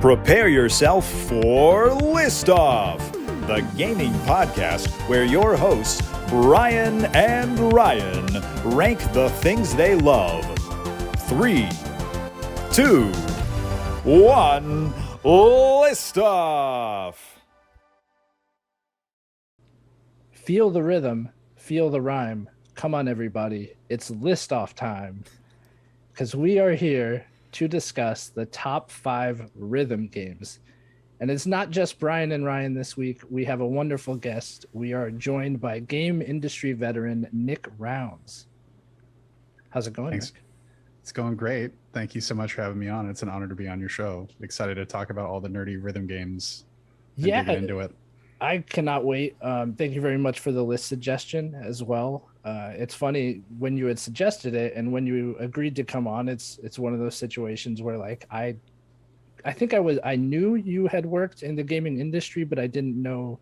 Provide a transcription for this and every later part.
Prepare yourself for List Off, the gaming podcast where your hosts, Brian and Ryan, rank the things they love. 3, 2, 1, List Off! Feel the rhythm, feel the rhyme. Come on, everybody. It's List Off time. Because we are here to discuss the top 5 rhythm games. And it's not just Brian and Ryan this week. We have a wonderful guest. We are joined by game industry veteran Nick Rounds. How's it going, Thanks. Nick? It's going great. Thank you so much for having me on. It's an honor to be on your show. Excited to talk about all the nerdy rhythm games and dig into it. I cannot wait. Thank you very much for the list suggestion as well. It's funny when you had suggested it and when you agreed to come on, it's one of those situations where like I knew you had worked in the gaming industry, but I didn't know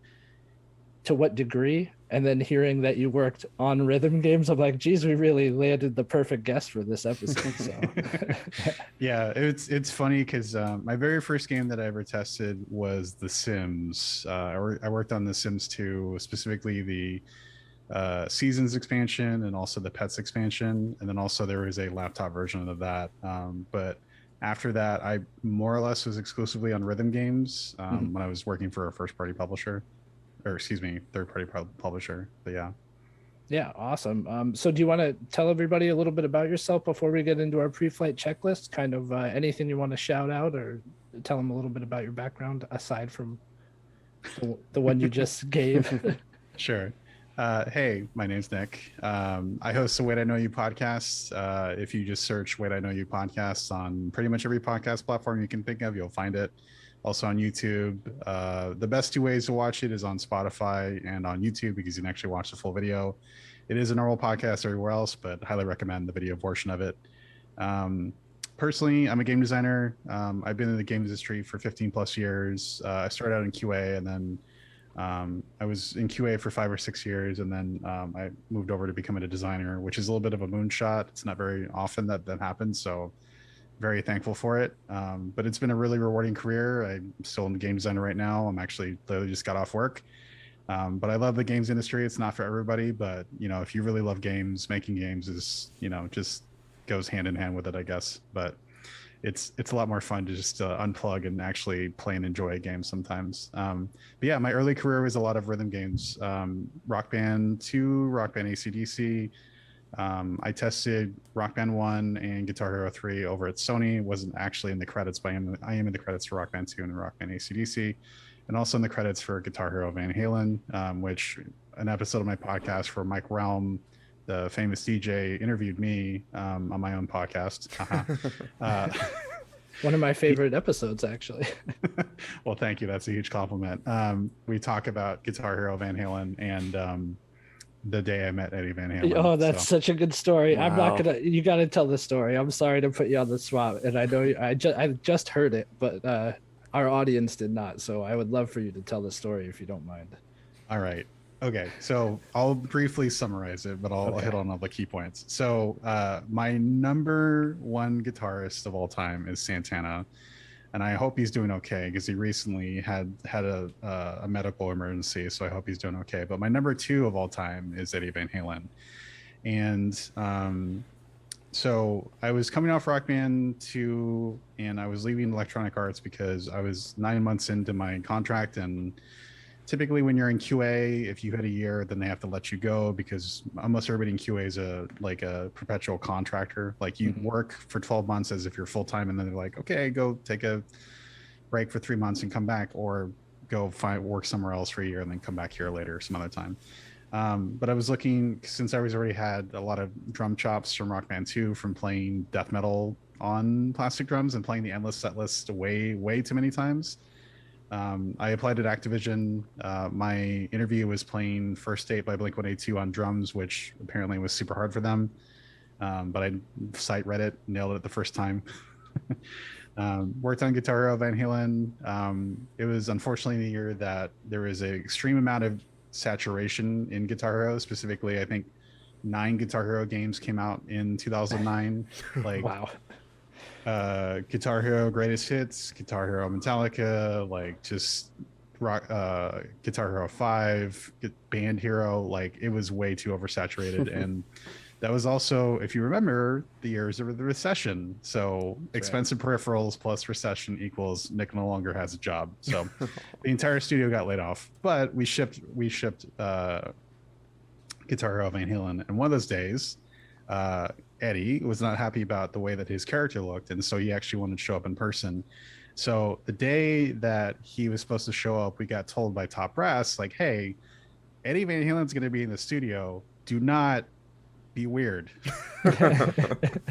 to what degree. And then hearing that you worked on rhythm games, I'm like, geez, we really landed the perfect guest for this episode. So yeah, it's funny because my very first game that I ever tested was The Sims. I worked on The Sims 2, specifically the Seasons expansion and also the Pets expansion. And then also there was a laptop version of that. But after that, I more or less was exclusively on rhythm games when I was working for a third-party publisher. But yeah, awesome. So do you want to tell everybody a little bit about yourself before we get into our pre-flight checklist? Kind of anything you want to shout out or tell them a little bit about your background aside from the one you just gave? Sure. Hey, my name's Nick. I host the Wait I Know You podcast. If you just search Wait I Know You podcasts on pretty much every podcast platform you can think of, you'll find it. Also on YouTube. The best 2 ways to watch it is on Spotify and on YouTube because you can actually watch the full video. It is a normal podcast everywhere else, but highly recommend the video portion of it. Personally, I'm a game designer. I've been in the game industry for 15 plus years. I started out in QA and then I was in QA for 5 or 6 years, and then I moved over to becoming a designer, which is a little bit of a moonshot. It's not very often that happens, so very thankful for it. But it's been a really rewarding career. I'm still in the game designer right now. I'm actually literally just got off work. But I love the games industry. It's not for everybody, but if you really love games, making games is, just goes hand in hand with it, I guess. But it's a lot more fun to just unplug and actually play and enjoy a game sometimes. But yeah, my early career was a lot of rhythm games. Rock Band 2, Rock Band AC/DC. I tested Rock Band 1 and Guitar Hero 3 over at Sony. Wasn't actually in the credits, but I am in the credits for Rock Band 2 and Rock Band AC/DC, and also in the credits for Guitar Hero Van Halen, which an episode of my podcast where Mike Realm, the famous DJ, interviewed me on my own podcast. One of my favorite episodes, actually. Well, thank you. That's a huge compliment. We talk about Guitar Hero Van Halen and the day I met Eddie Van Halen. Oh, that's such a good story. Wow. I'm not gonna. You got to tell the story. I'm sorry to put you on the spot, and I know I just heard it, but our audience did not. So I would love for you to tell the story if you don't mind. All right. Okay. So I'll briefly summarize it, but I'll hit on all the key points. So my number one guitarist of all time is Santana. And I hope he's doing okay because he recently had a medical emergency. So I hope he's doing okay. But my number 2 of all time is Eddie Van Halen. And so I was coming off Rock Band 2 and I was leaving Electronic Arts because I was 9 months into my contract. And typically when you're in QA, if you hit a year, then they have to let you go because almost everybody in QA is a perpetual contractor. Like you work for 12 months as if you're full-time, and then they're like, okay, go take a break for 3 months and come back, or go work somewhere else for a year and then come back here later some other time. But I was looking, since I already had a lot of drum chops from Rock Band 2 from playing death metal on plastic drums and playing the endless set list way too many times. I applied at Activision. My interview was playing First Date by Blink-182 on drums, which apparently was super hard for them. But I site read it, nailed it the first time. Worked on Guitar Hero Van Halen. It was unfortunately the year that there was an extreme amount of saturation in Guitar Hero. Specifically, I think 9 Guitar Hero games came out in 2009. Like, Wow. Guitar Hero Greatest Hits, Guitar Hero Metallica, like just rock, Guitar Hero 5, Band Hero. Like it was way too oversaturated. And that was also, if you remember, the years of the recession. So expensive peripherals plus recession equals Nick no longer has a job. So the entire studio got laid off. But we shipped Guitar Hero Van Halen. And one of those days, Eddie was not happy about the way that his character looked. And so he actually wanted to show up in person. So the day that he was supposed to show up, we got told by Top Brass, like, hey, Eddie Van Halen's going to be in the studio. Do not be weird.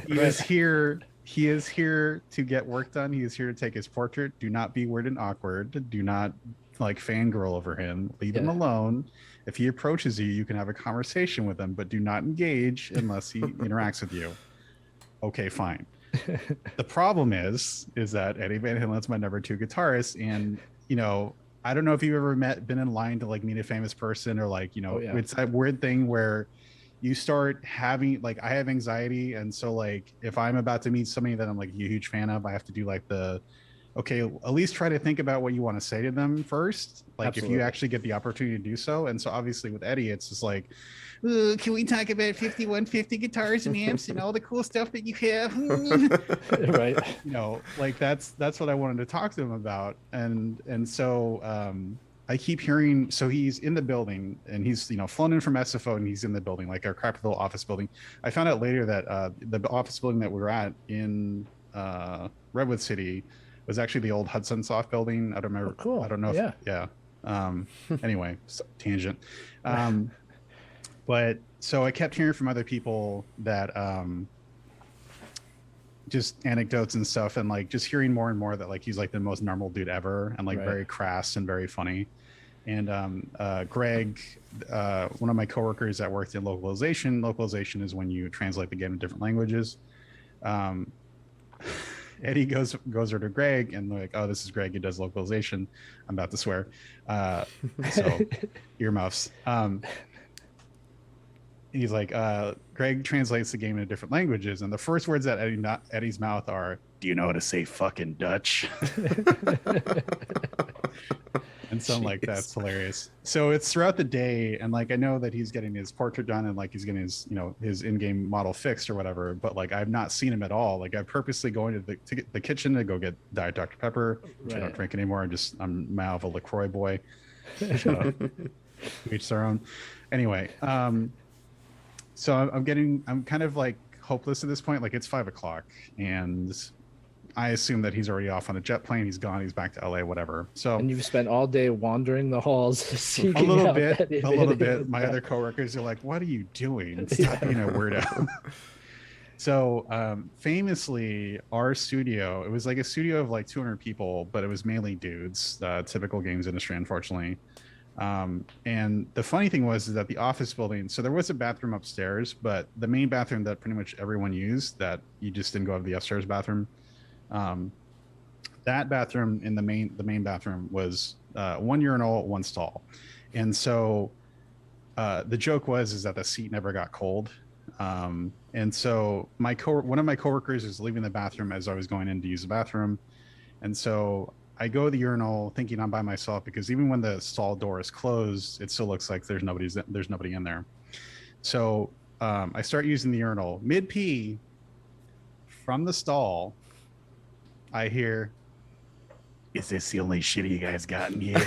He is here. He is here to get work done. He is here to take his portrait. Do not be weird and awkward. Do not like fangirl over him. Leave him alone. If he approaches you, you can have a conversation with him, but do not engage unless he interacts with you. Okay, fine. The problem is that Eddie Van Halen's my number 2 guitarist, and you know, I don't know if you've ever been in line to like meet a famous person, or like, you know, it's that weird thing where you start having, like, I have anxiety, and so like if I'm about to meet somebody that I'm like a huge fan of, I have to do like okay, at least try to think about what you want to say to them first, like if you actually get the opportunity to do so. And so obviously with Eddie, it's just like, can we talk about 5150 guitars and amps and all the cool stuff that you have? Right. You know, like that's what I wanted to talk to him about. And so I keep hearing, so he's in the building and he's, you know, flown in from SFO and he's in the building, like our crap little office building. I found out later that the office building that we were at in Redwood City was actually the old Hudson Soft building. I don't remember. Oh, cool. I don't know. Anyway, tangent. But so I kept hearing from other people that just anecdotes and stuff, and like just hearing more and more that like he's like the most normal dude ever, and like very crass and very funny. And Greg, one of my coworkers that worked in localization is when you translate the game in different languages. Eddie goes over to Greg and they're like, oh, this is Greg, he does localization. I'm about to swear. So earmuffs. He's like, Greg translates the game into different languages. And the first words that Eddie's mouth are, do you know how to say fucking Dutch? And something like that's hilarious. So it's throughout the day, and like I know that he's getting his portrait done and like he's getting his, you know, his in-game model fixed or whatever, but like I've not seen him at all. Like I'm purposely going to the kitchen to go get Diet Dr. Pepper, which I don't drink anymore. I'm now of a LaCroix boy. Each their own. Anyway, so I'm kind of like hopeless at this point. Like it's 5:00 and I assume that he's already off on a jet plane. He's gone. He's back to LA, whatever. So, and you've spent all day wandering the halls, seeking a little bit. My other coworkers are like, "What are you doing? Stop being a weirdo." So, famously, our studio, it was like a studio of like 200 people, but it was mainly dudes. Typical games industry, unfortunately. And the funny thing was is that the office building, so there was a bathroom upstairs, but the main bathroom that pretty much everyone used, that you just didn't go to the upstairs bathroom. That bathroom in the main bathroom was 1 urinal, 1 stall. And so the joke is that the seat never got cold. And so one of my coworkers is leaving the bathroom as I was going in to use the bathroom. And so I go to the urinal thinking I'm by myself, because even when the stall door is closed, it still looks like there's nobody in there. So I start using the urinal. Mid pee, from the stall, I hear, "Is this the only shit you guys got in here?"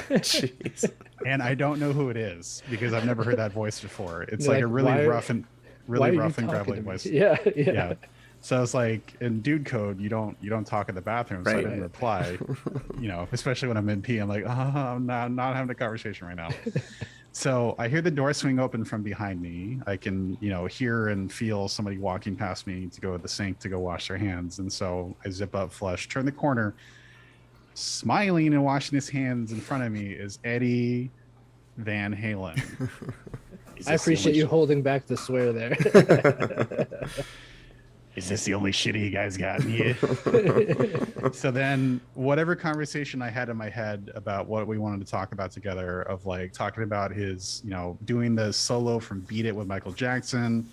Jeez. And I don't know who it is because I've never heard that voice before. It's like a really rough and gravelly voice. Yeah. So it's like in dude code, you don't talk in the bathroom. So I didn't reply. You know, especially when I'm in pee, I'm like, I'm not having a conversation right now. So I hear the door swing open from behind me. I can, you know, hear and feel somebody walking past me to go to the sink to go wash their hands. And so I zip up, flush, turn the corner. Smiling and washing his hands in front of me is Eddie Van Halen. I appreciate you holding back the swear there. Is this the only shit you guys got in here? So then whatever conversation I had in my head about what we wanted to talk about together, of like talking about his, you know, doing the solo from Beat It with Michael Jackson,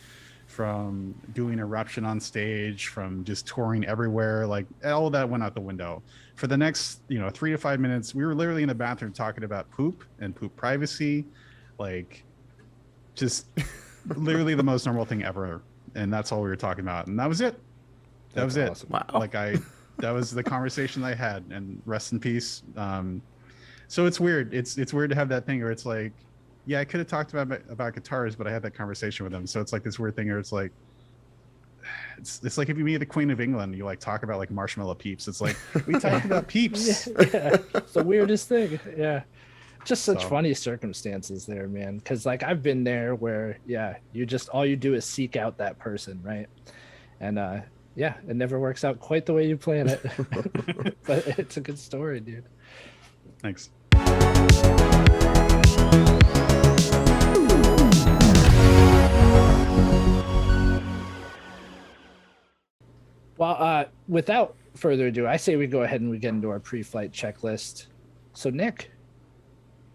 from doing Eruption on stage, from just touring everywhere. Like all of that went out the window. For the next, 3 to 5 minutes, we were literally in the bathroom talking about poop and poop privacy, like just literally the most normal thing ever. And that's all we were talking about. And that was it. That was it. Awesome. Wow. That was the conversation I had, and rest in peace. So it's weird. It's weird to have that thing where it's like, yeah, I could have talked about guitars, but I had that conversation with them. So it's like this weird thing where it's like, it's like if you meet the Queen of England, you like talk about like marshmallow peeps. It's like, we talked about peeps. Yeah, it's the weirdest thing. Yeah. Just such So- funny circumstances there, man. Because like I've been there where, you just all you do is seek out that person, right? And it never works out quite the way you plan it. But it's a good story, dude. Thanks. Well, without further ado, I say we go ahead and we get into our pre-flight checklist. So, Nick,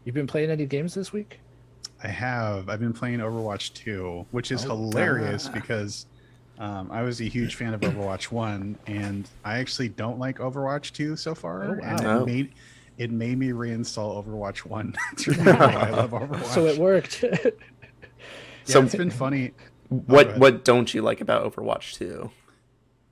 you've been playing any games this week? I have. I've been playing Overwatch 2, which is hilarious because I was a huge fan of Overwatch 1, and I actually don't like Overwatch 2 so far. Oh, wow. And Oh. it made me reinstall Overwatch 1 to remember why I love Overwatch. So it worked. Yeah, So- it's been funny. What don't you like about Overwatch 2?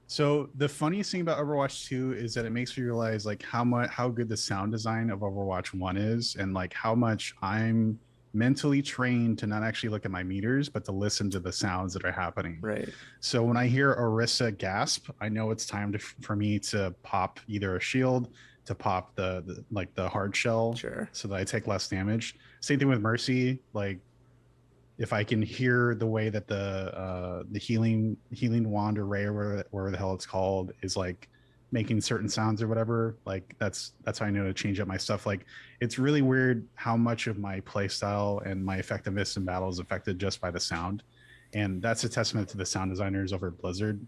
So the funniest thing about Overwatch 2 is that it makes me realize like how good the sound design of Overwatch 1 is, and like how much I'm mentally trained to not actually look at my meters, but to listen to the sounds that are happening. Right. So when I hear Orisa gasp, I know it's time for me to pop either a shield, to pop the hard shell, Sure. so that I take less damage. Same thing with Mercy. Like if I can hear the way that the healing wand or ray or whatever the hell it's called is like making certain sounds or whatever, like that's how I know to change up my stuff. Like it's really weird how much of my play style and my effectiveness in battle is affected just by the sound, and that's a testament to the sound designers over at Blizzard.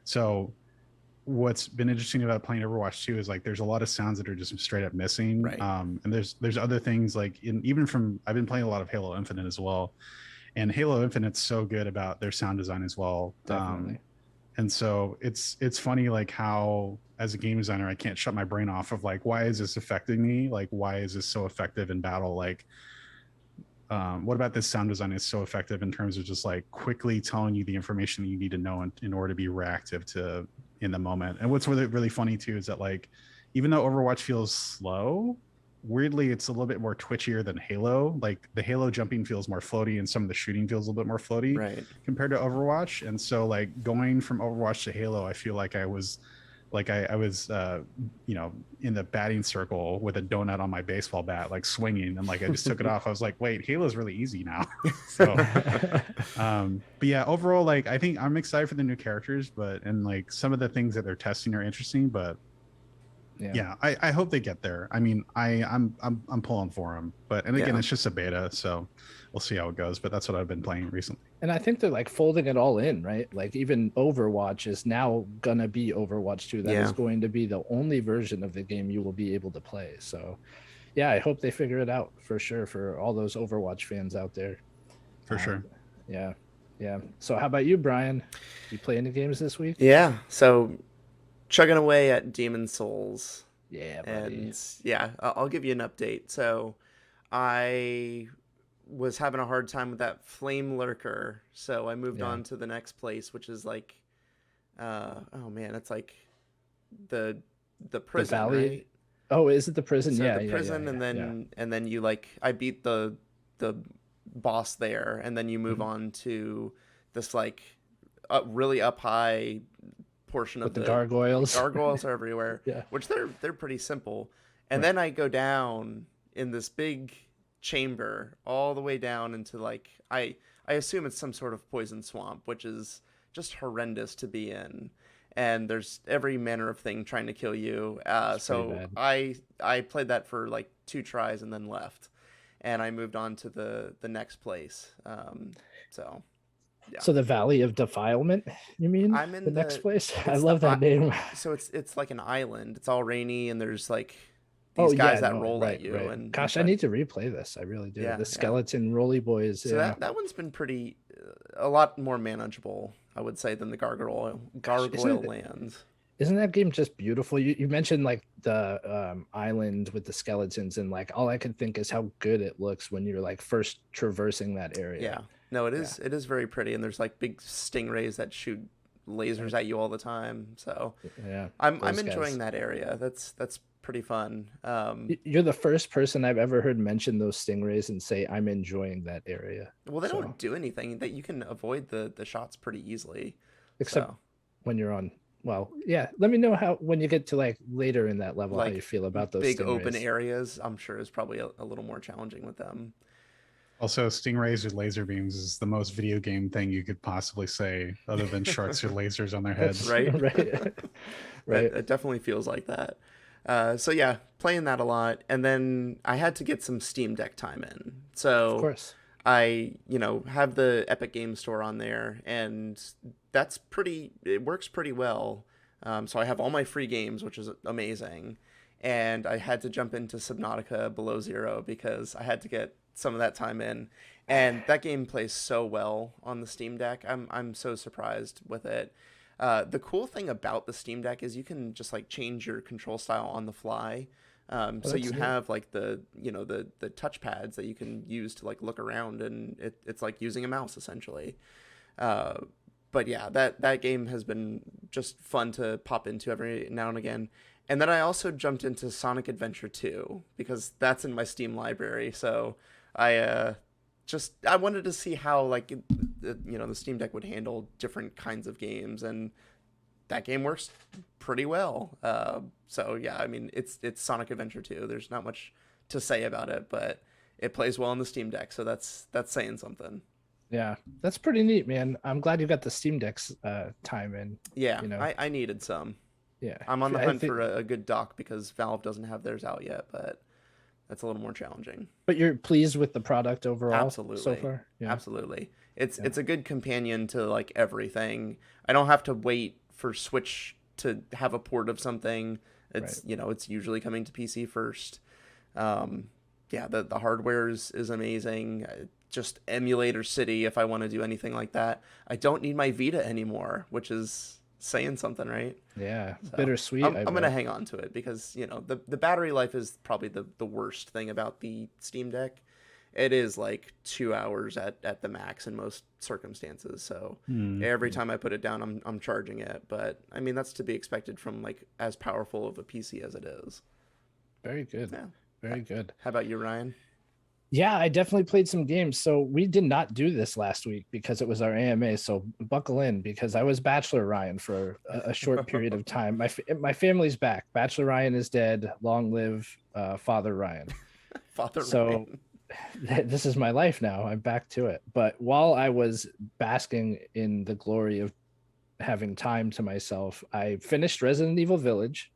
So what's been interesting about playing Overwatch 2 is like there's a lot of sounds that are just straight up missing. Right. And there's other things like I've been playing a lot of Halo Infinite as well, and Halo Infinite's so good about their sound design as well. Definitely. And so it's funny like how as a game designer I can't shut my brain off of like, why is this affecting me? Like why is this so effective in battle? Like what about this sound design is so effective in terms of just like quickly telling you the information that you need to know in order to be reactive to in the moment. And what's really funny too is that like even though Overwatch feels slow, weirdly it's a little bit more twitchier than Halo. Like the Halo jumping feels more floaty, and some of the shooting feels a little bit more floaty Right. compared to Overwatch. And so like going from Overwatch to Halo, I feel like I was in the batting circle with a donut on my baseball bat, like swinging, and like I just took it off. I was like, wait, Halo's really easy now. So but yeah, overall, like I think I'm excited for the new characters, and like some of the things that they're testing are interesting, but yeah, I hope they get there. I mean, I'm pulling for them, and again, Yeah. it's just a beta, so we'll see how it goes. But that's what I've been playing recently. And I think they're like folding it all in, right? Like even Overwatch is now gonna be Overwatch 2. That is Yeah. going to be the only version of the game you will be able to play. So yeah, I hope they figure it out for sure for all those Overwatch fans out there. For sure. Yeah. Yeah. So how about you, Brian? You play any games this week? Yeah. So chugging away at Demon Souls. Yeah, buddy. And yeah, I'll give you an update. So I was having a hard time with that flame lurker, so I moved Yeah. on to the next place, which is like oh man, it's like the prison, valley? right? Oh, is it the prison? So yeah, the yeah, prison, yeah, and yeah, then and then you like I beat the boss there, and then you move Mhm. on to this like really up high portion with of the gargoyles. Gargoyles are everywhere, Yeah. which they're pretty simple. And Right. then I go down in this big chamber all the way down into like I assume it's some sort of poison swamp, which is just horrendous to be in. And there's every manner of thing trying to kill you. It's pretty So bad. I played that for like 2 tries and then left, and I moved on to the next place. So yeah. So the Valley of Defilement, you mean? I'm in the next the- place. I it's love the that name. So it's like an island. It's all rainy, and there's like Oh, these guys yeah, that no, roll right, at you. right. And Gosh, I need to replay this. I really do. Yeah, yeah. The skeleton roly boys. So Yeah. that one's been pretty a lot more manageable, I would say, than the Gargoyle isn't it- Land. Isn't that game just beautiful? You mentioned like the island with the skeletons, and like all I can think is how good it looks when you're like first traversing that area. Yeah. No, it is. It is very pretty, and there's like big stingrays that shoot lasers at you all the time. So Yeah, I'm those enjoying guys. that area. That's pretty fun. You're the first person I've ever heard mention those stingrays and say I'm enjoying that area. Well, they So, don't do anything. That you can avoid the shots pretty easily. except So when you're on. Well, yeah. Let me know how when you get to like later in that level how you like feel about those big open stingrays. areas, I'm sure is probably a little more challenging with them. Also, stingrays with laser beams is the most video game thing you could possibly say, other than sharks with lasers on their heads. Right? Right. Right. It definitely feels like that. So yeah, playing that a lot, and then I had to get some Steam Deck time in. So Of course. I, have the Epic Game Store on there, and it works pretty well. So I have all my free games, which is amazing. And I had to jump into Subnautica Below Zero because I had to get some of that time in. And that game plays so well on the Steam Deck. I'm so surprised with it. The cool thing about the Steam Deck is you can just like change your control style on the fly. So that's you neat. have like the touch pads that you can use to like look around, and it's like using a mouse essentially. But yeah, that game has been just fun to pop into every now and again. And then I also jumped into Sonic Adventure 2 because that's in my Steam library. So I wanted to see how like the Steam Deck would handle different kinds of games, and that game works pretty well. So yeah, I mean it's Sonic Adventure 2. There's not much to say about it, but it plays well on the Steam Deck, so that's saying something. Yeah, that's pretty neat, man. I'm glad you got the Steam Deck's time in. Yeah, You know. I needed some. Yeah, I'm on the I hunt think- for a good dock because Valve doesn't have theirs out yet, but that's a little more challenging. But you're pleased with the product overall Absolutely. so far? Yeah. Absolutely. It's a good companion to like everything. I don't have to wait for Switch to have a port of something. It's it's usually coming to PC first. Yeah, the hardware is amazing. Just emulator city if I want to do anything like that. I don't need my Vita anymore, which is saying something, right? Yeah, So, bittersweet. I'm I gonna bet. hang on to it because the battery life is probably the worst thing about the Steam Deck. It is like 2 hours at the max in most circumstances. So every time I put it down, I'm charging it. But I mean that's to be expected from like as powerful of a PC as it is. Very good. Yeah. Very good. How about you, Ryan? Yeah, I definitely played some games. So we did not do this last week because it was our AMA. So buckle in because I was Bachelor Ryan for a short period of time. My family's back. Bachelor Ryan is dead. Long live Father Ryan. Father So Ryan. this is my life now. I'm back to it. But while I was basking in the glory of having time to myself, I finished Resident Evil Village.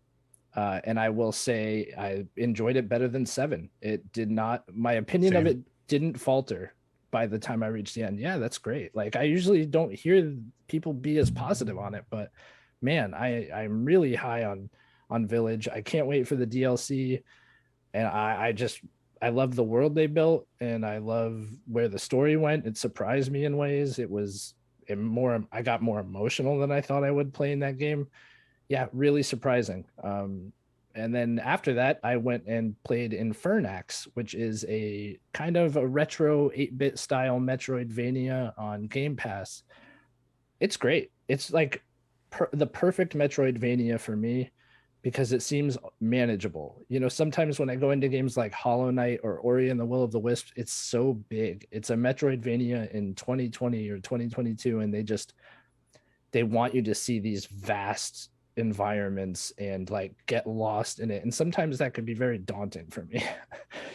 And I will say I enjoyed it better than 7. It did not, my opinion of Same. it didn't falter by the time I reached the end. Yeah, that's great. Like I usually don't hear people be as positive on it, but man, I'm really high on Village. I can't wait for the DLC. And I love the world they built, and I love where the story went. It surprised me in ways. I got more emotional than I thought I would playing that game. Yeah, really surprising. And then after that, I went and played Infernax, which is a kind of a retro 8-bit style Metroidvania on Game Pass. It's great. It's like the perfect Metroidvania for me because it seems manageable. Sometimes when I go into games like Hollow Knight or Ori and the Will of the Wisps, it's so big. It's a Metroidvania in 2020 or 2022, and they want you to see these vast environments and like get lost in it, and sometimes that could be very daunting for me.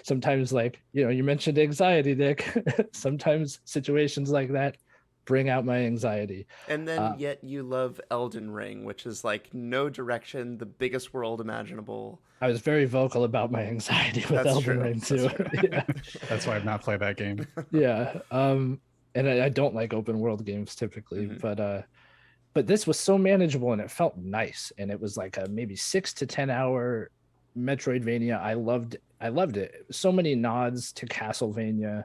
Sometimes, like you mentioned anxiety, Nick. Sometimes situations like that bring out my anxiety. And then yet you love Elden Ring, which is like no direction, the biggest world imaginable. I was very vocal about my anxiety with That's Elden true. Ring too. Yeah. That's why I've not played that game. Yeah. And I don't like open world games typically, but this was so manageable and it felt nice, and it was like a maybe 6 to 10 hour Metroidvania. I loved it. So many nods to Castlevania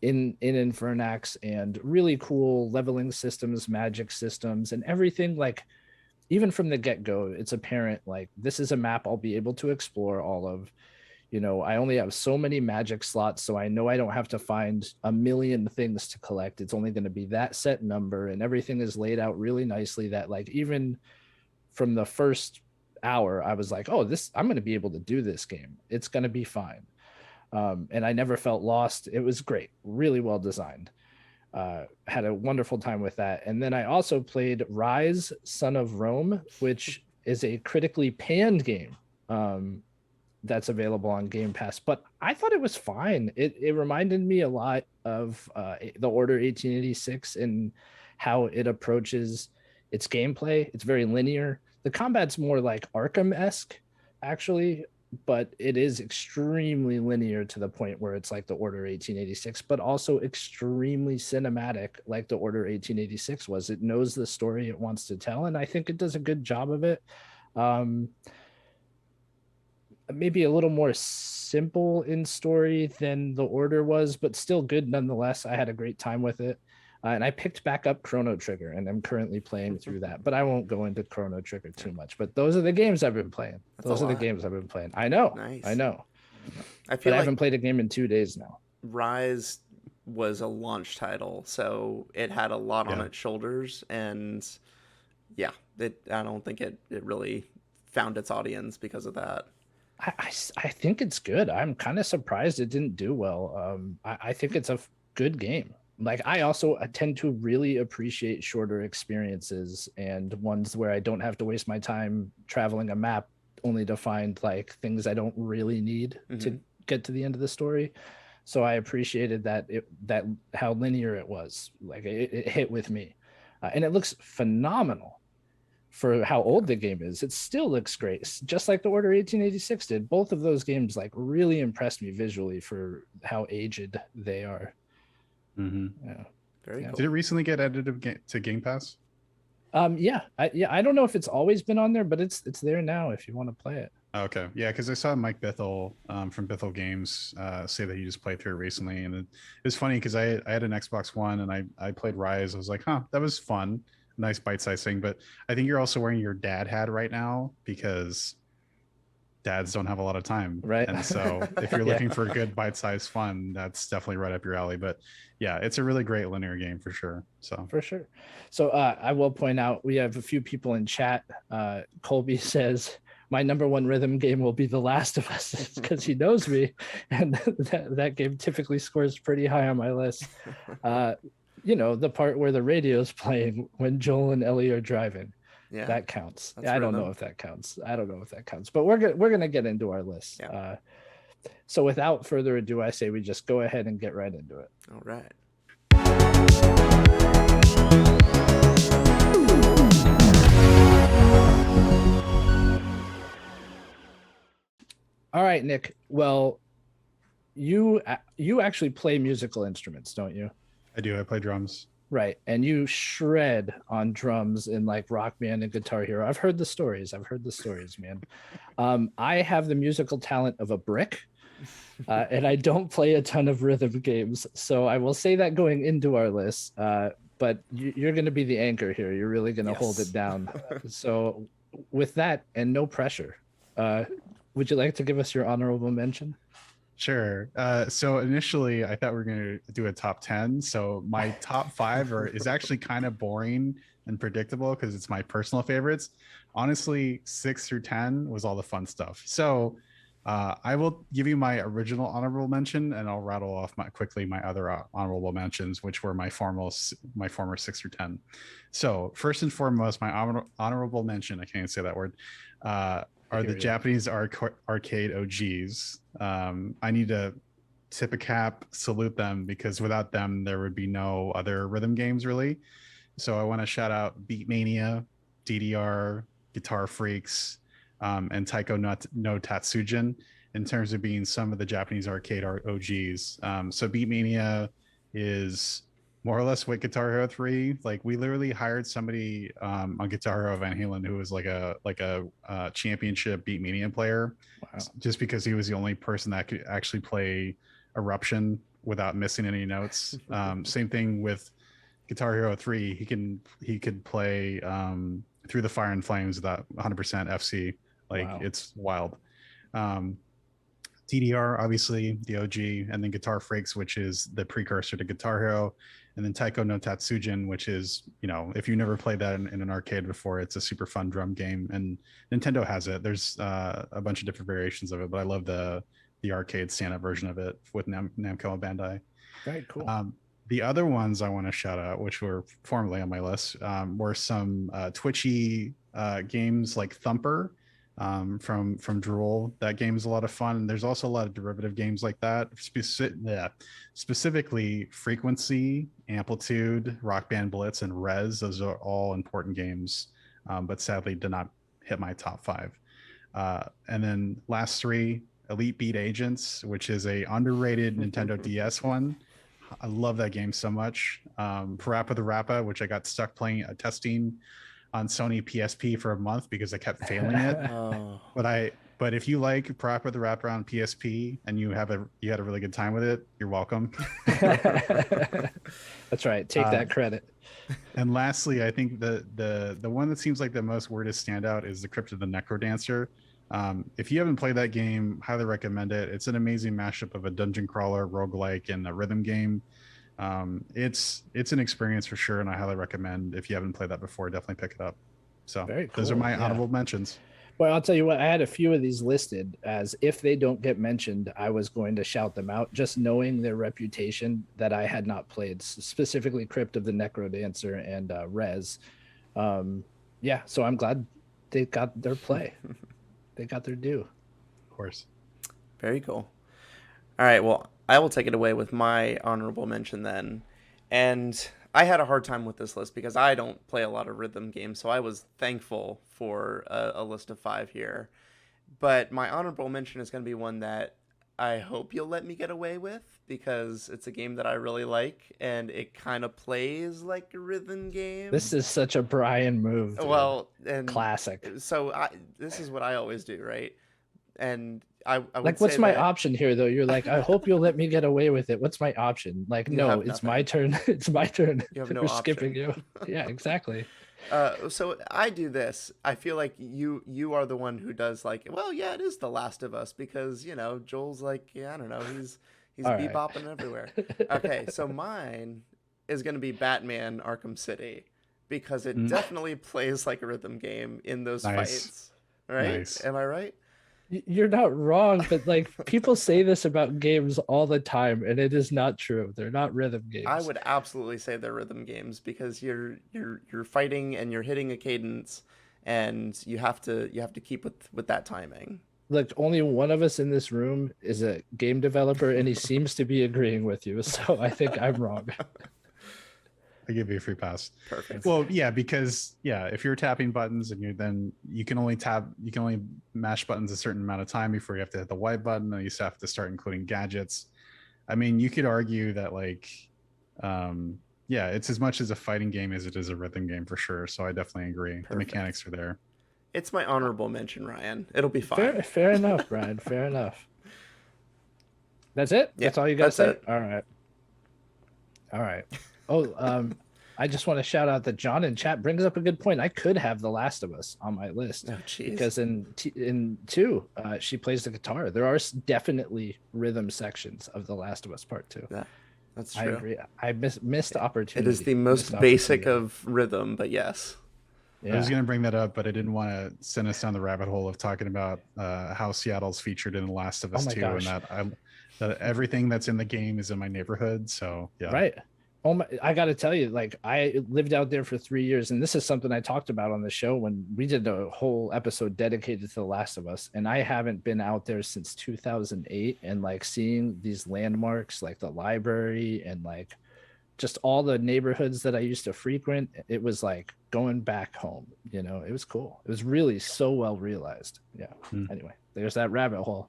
in Infernax, and really cool leveling systems, magic systems, and everything. Like, even from the get-go, it's apparent like this is a map I'll be able to explore all of. I only have so many magic slots, so I know I don't have to find a million things to collect. It's only going to be that set number, and everything is laid out really nicely that, like, even from the first hour, I was like, oh, I'm going to be able to do this game. It's going to be fine. And I never felt lost. It was great, really well designed. Had a wonderful time with that. And then I also played Rise, Son of Rome, which is a critically panned game. That's available on Game Pass, but I thought it was fine. It reminded me a lot of the Order 1886 and how it approaches its gameplay. It's very linear. The combat's more like Arkham-esque, actually, but it is extremely linear to the point where it's like the Order 1886, but also extremely cinematic like the Order 1886 was. It knows the story it wants to tell, and I think it does a good job of it. Maybe a little more simple in story than the Order was, but still good nonetheless. I had a great time with it. And I picked back up Chrono Trigger, and I'm currently playing through that. But I won't go into Chrono Trigger too much. But those are the games I've been playing. Those are the games I've been playing. I know. Nice. I know. I feel I haven't played a game in 2 days now. Rise was a launch title, so it had a lot on its shoulders. And yeah, I don't think it really found its audience because of that. I think it's good. I'm kind of surprised it didn't do well. I think it's a good game. Like, I also tend to really appreciate shorter experiences and ones where I don't have to waste my time traveling a map only to find like things I don't really need to get to the end of the story. So I appreciated that how linear it was. Like, it hit with me, and it looks phenomenal. For how old the game is, it still looks great, just like the Order 1886 did. Both of those games like really impressed me visually for how aged they are. Yeah, very cool. Did it recently get added to Game Pass? I don't know if it's always been on there, but it's there now if you want to play it. Okay, yeah, because I saw Mike Bithell from Bithell Games say that he just played through it recently, and it was funny because I had an Xbox One and I played Rise. I was like, that was fun. Nice bite-sized thing, but I think you're also wearing your dad hat right now because dads don't have a lot of time, right? And so if you're looking for good bite-sized fun, that's definitely right up your alley. But yeah, it's a really great linear game for sure. So I will point out we have a few people in chat. Colby says my number one rhythm game will be The Last of Us because he knows me, and that game typically scores pretty high on my list. The part where the radio's playing when Joel and Ellie are driving. Yeah, that counts. I don't know if that counts. But we're gonna get into our list. Yeah. So without further ado, I say we just go ahead and get right into it. All right. All right, Nick. Well, you actually play musical instruments, don't you? I do. I play drums. Right. And you shred on drums in like Rock Band and Guitar Hero. I've heard the stories, man. I have the musical talent of a brick, and I don't play a ton of rhythm games. So I will say that going into our list, but you're going to be the anchor here. You're really going to hold it down. So with that, and no pressure, would you like to give us your honorable mention? Sure. So initially, I thought we were going to do a top 10. So my top 5 is actually kind of boring and predictable because it's my personal favorites. Honestly, 6 through 10 was all the fun stuff. So I will give you my original honorable mention, and I'll rattle off quickly my other honorable mentions, which were my former 6 through 10. So first and foremost, my honorable mention, I can't even say that word, are the Japanese arcade OGs. I need to tip a cap, salute them, because without them, there would be no other rhythm games, really. So I want to shout out Beatmania, DDR, Guitar Freaks, and Taiko no Tatsujin in terms of being some of the Japanese arcade OGs. So Beatmania is more or less what Guitar Hero 3, like we literally hired somebody on Guitar Hero Van Halen who was like a championship Beatmania player. Wow. Just because he was the only person that could actually play Eruption without missing any notes. Same thing with Guitar Hero 3. He could play Through the Fire and Flames without 100% FC. Like, Wow. it's wild. TDR, obviously the OG, and then Guitar Freaks, which is the precursor to Guitar Hero, and then Taiko no Tatsujin, which is, you know, if you never played that in an arcade before, it's a super fun drum game, and Nintendo has it. There's a bunch of different variations of it, but I love the arcade stand-up version of it with Namco and Bandai. Very cool. The other ones I want to shout out, which were formerly on my list, were some twitchy games like Thumper, from Drool. That game is a lot of fun. There's also a lot of derivative games like that. Specifically Frequency, Amplitude, Rock Band Blitz, and Rez. Those are all important games, but sadly did not hit my top 5. And then last 3, Elite Beat Agents, which is a underrated Nintendo DS one. I love that game so much. Parappa the Rappa, which I got stuck playing testing on Sony PSP for a month because I kept failing it. Oh. But if you like Parappa the Rapper on PSP and you had a really good time with it, you're welcome. That's right. Take that credit. And lastly, I think the one that seems like the most weirdest standout is the Crypt of the Necrodancer. If you haven't played that game, highly recommend it. It's an amazing mashup of a dungeon crawler, roguelike, and a rhythm game. It's an experience for sure, and I highly recommend, if you haven't played that before, definitely pick it up. So Very cool. Those are my honorable mentions. Well, I'll tell you what, I had a few of these listed as if they don't get mentioned, I was going to shout them out, just knowing their reputation that I had not played, specifically Crypt of the Necrodancer and Rez. Yeah, so I'm glad they got their play. They got their due. Of course. Very cool. All right, well, I will take it away with my honorable mention then. And I had a hard time with this list because I don't play a lot of rhythm games, so I was thankful for a list of 5 here. But my honorable mention is going to be one that I hope you'll let me get away with, because it's a game that I really like, and it kind of plays like a rhythm game. This is such a Brian move. Dude. Well, and classic. So this is what I always do, right? And I would like, what's say my that, option here, though? You're like, I hope you'll let me get away with it. What's my option? Like, You no, have it's nothing. my turn. It's my turn. You have no We're option. skipping you. Yeah, exactly. So I do this. I feel like you are the one who does, like, well, yeah, it is The Last of Us, because, you know, Joel's like, yeah, I don't know, he's All right. bebopping everywhere. Okay, so mine is going to be Batman Arkham City, because it definitely plays like a rhythm game in those Nice. fights. Right? Nice. Am I right? You're not wrong, but like, people say this about games all the time, and it is not true. They're not rhythm games. I would absolutely say they're rhythm games, because you're fighting and you're hitting a cadence, and you have to keep with that timing. Look, only one of us in this room is a game developer, and he seems to be agreeing with you. So I think I'm wrong. I give you a free pass. Perfect. Well, yeah, because if you're tapping buttons and you can only mash buttons a certain amount of time before you have to hit the Y button, and you have to start including gadgets. I mean, you could argue that, like, it's as much as a fighting game as it is a rhythm game for sure. So I definitely agree. Perfect. The mechanics are there. It's my honorable mention, Ryan. It'll be fine. Fair enough, Brian. Fair enough. That's it? Yeah, that's all you got to that's say? it. All right. Oh, I just want to shout out that John in chat brings up a good point. I could have The Last of Us on my list. Oh, jeez. Because in 2, she plays the guitar. There are definitely rhythm sections of The Last of Us Part 2. Yeah, that's I true. agree. I missed opportunity. It is the most basic of rhythm, but yes. Yeah. I was going to bring that up, but I didn't want to send us down the rabbit hole of talking about how Seattle's featured in The Last of Us 2, gosh. and that everything that's in the game is in my neighborhood. So yeah, Right. Oh my, I got to tell you, like, I lived out there for 3 years, and this is something I talked about on the show when we did a whole episode dedicated to The Last of Us. And I haven't been out there since 2008, and like seeing these landmarks, like the library and like just all the neighborhoods that I used to frequent, it was like going back home. You know, it was cool. It was really so well realized. Yeah. Anyway, there's that rabbit hole.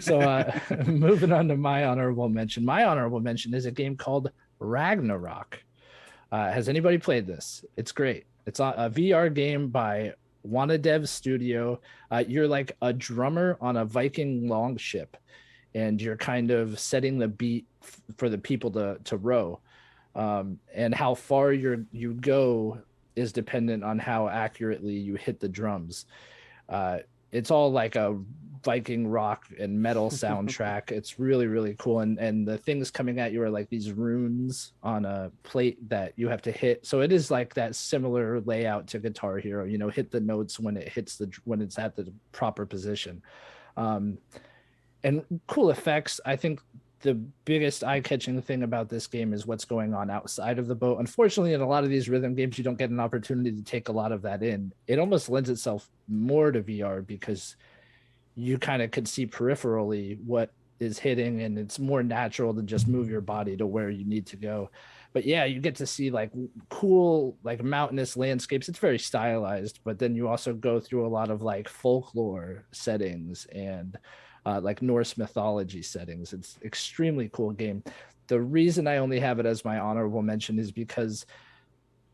So moving on to my honorable mention. My honorable mention is a game called Ragnarok. Has anybody played this? It's great. It's a VR game by Wanadev Studio. You're like a drummer on a Viking longship, and you're kind of setting the beat for the people to row. And how far you go is dependent on how accurately you hit the drums. It's all like a Viking rock and metal soundtrack. It's really, really cool. And the things coming at you are like these runes on a plate that you have to hit. So it is like that similar layout to Guitar Hero, you know, hit the notes when when it's at the proper position. And cool effects. I think the biggest eye-catching thing about this game is what's going on outside of the boat. Unfortunately, in a lot of these rhythm games, you don't get an opportunity to take a lot of that in. It almost lends itself more to VR because you kind of could see peripherally what is hitting, and it's more natural to just move your body to where you need to go. But yeah, you get to see like cool, like mountainous landscapes. It's very stylized, but then you also go through a lot of like folklore settings and like Norse mythology settings. It's extremely cool game. The reason I only have it as my honorable mention is because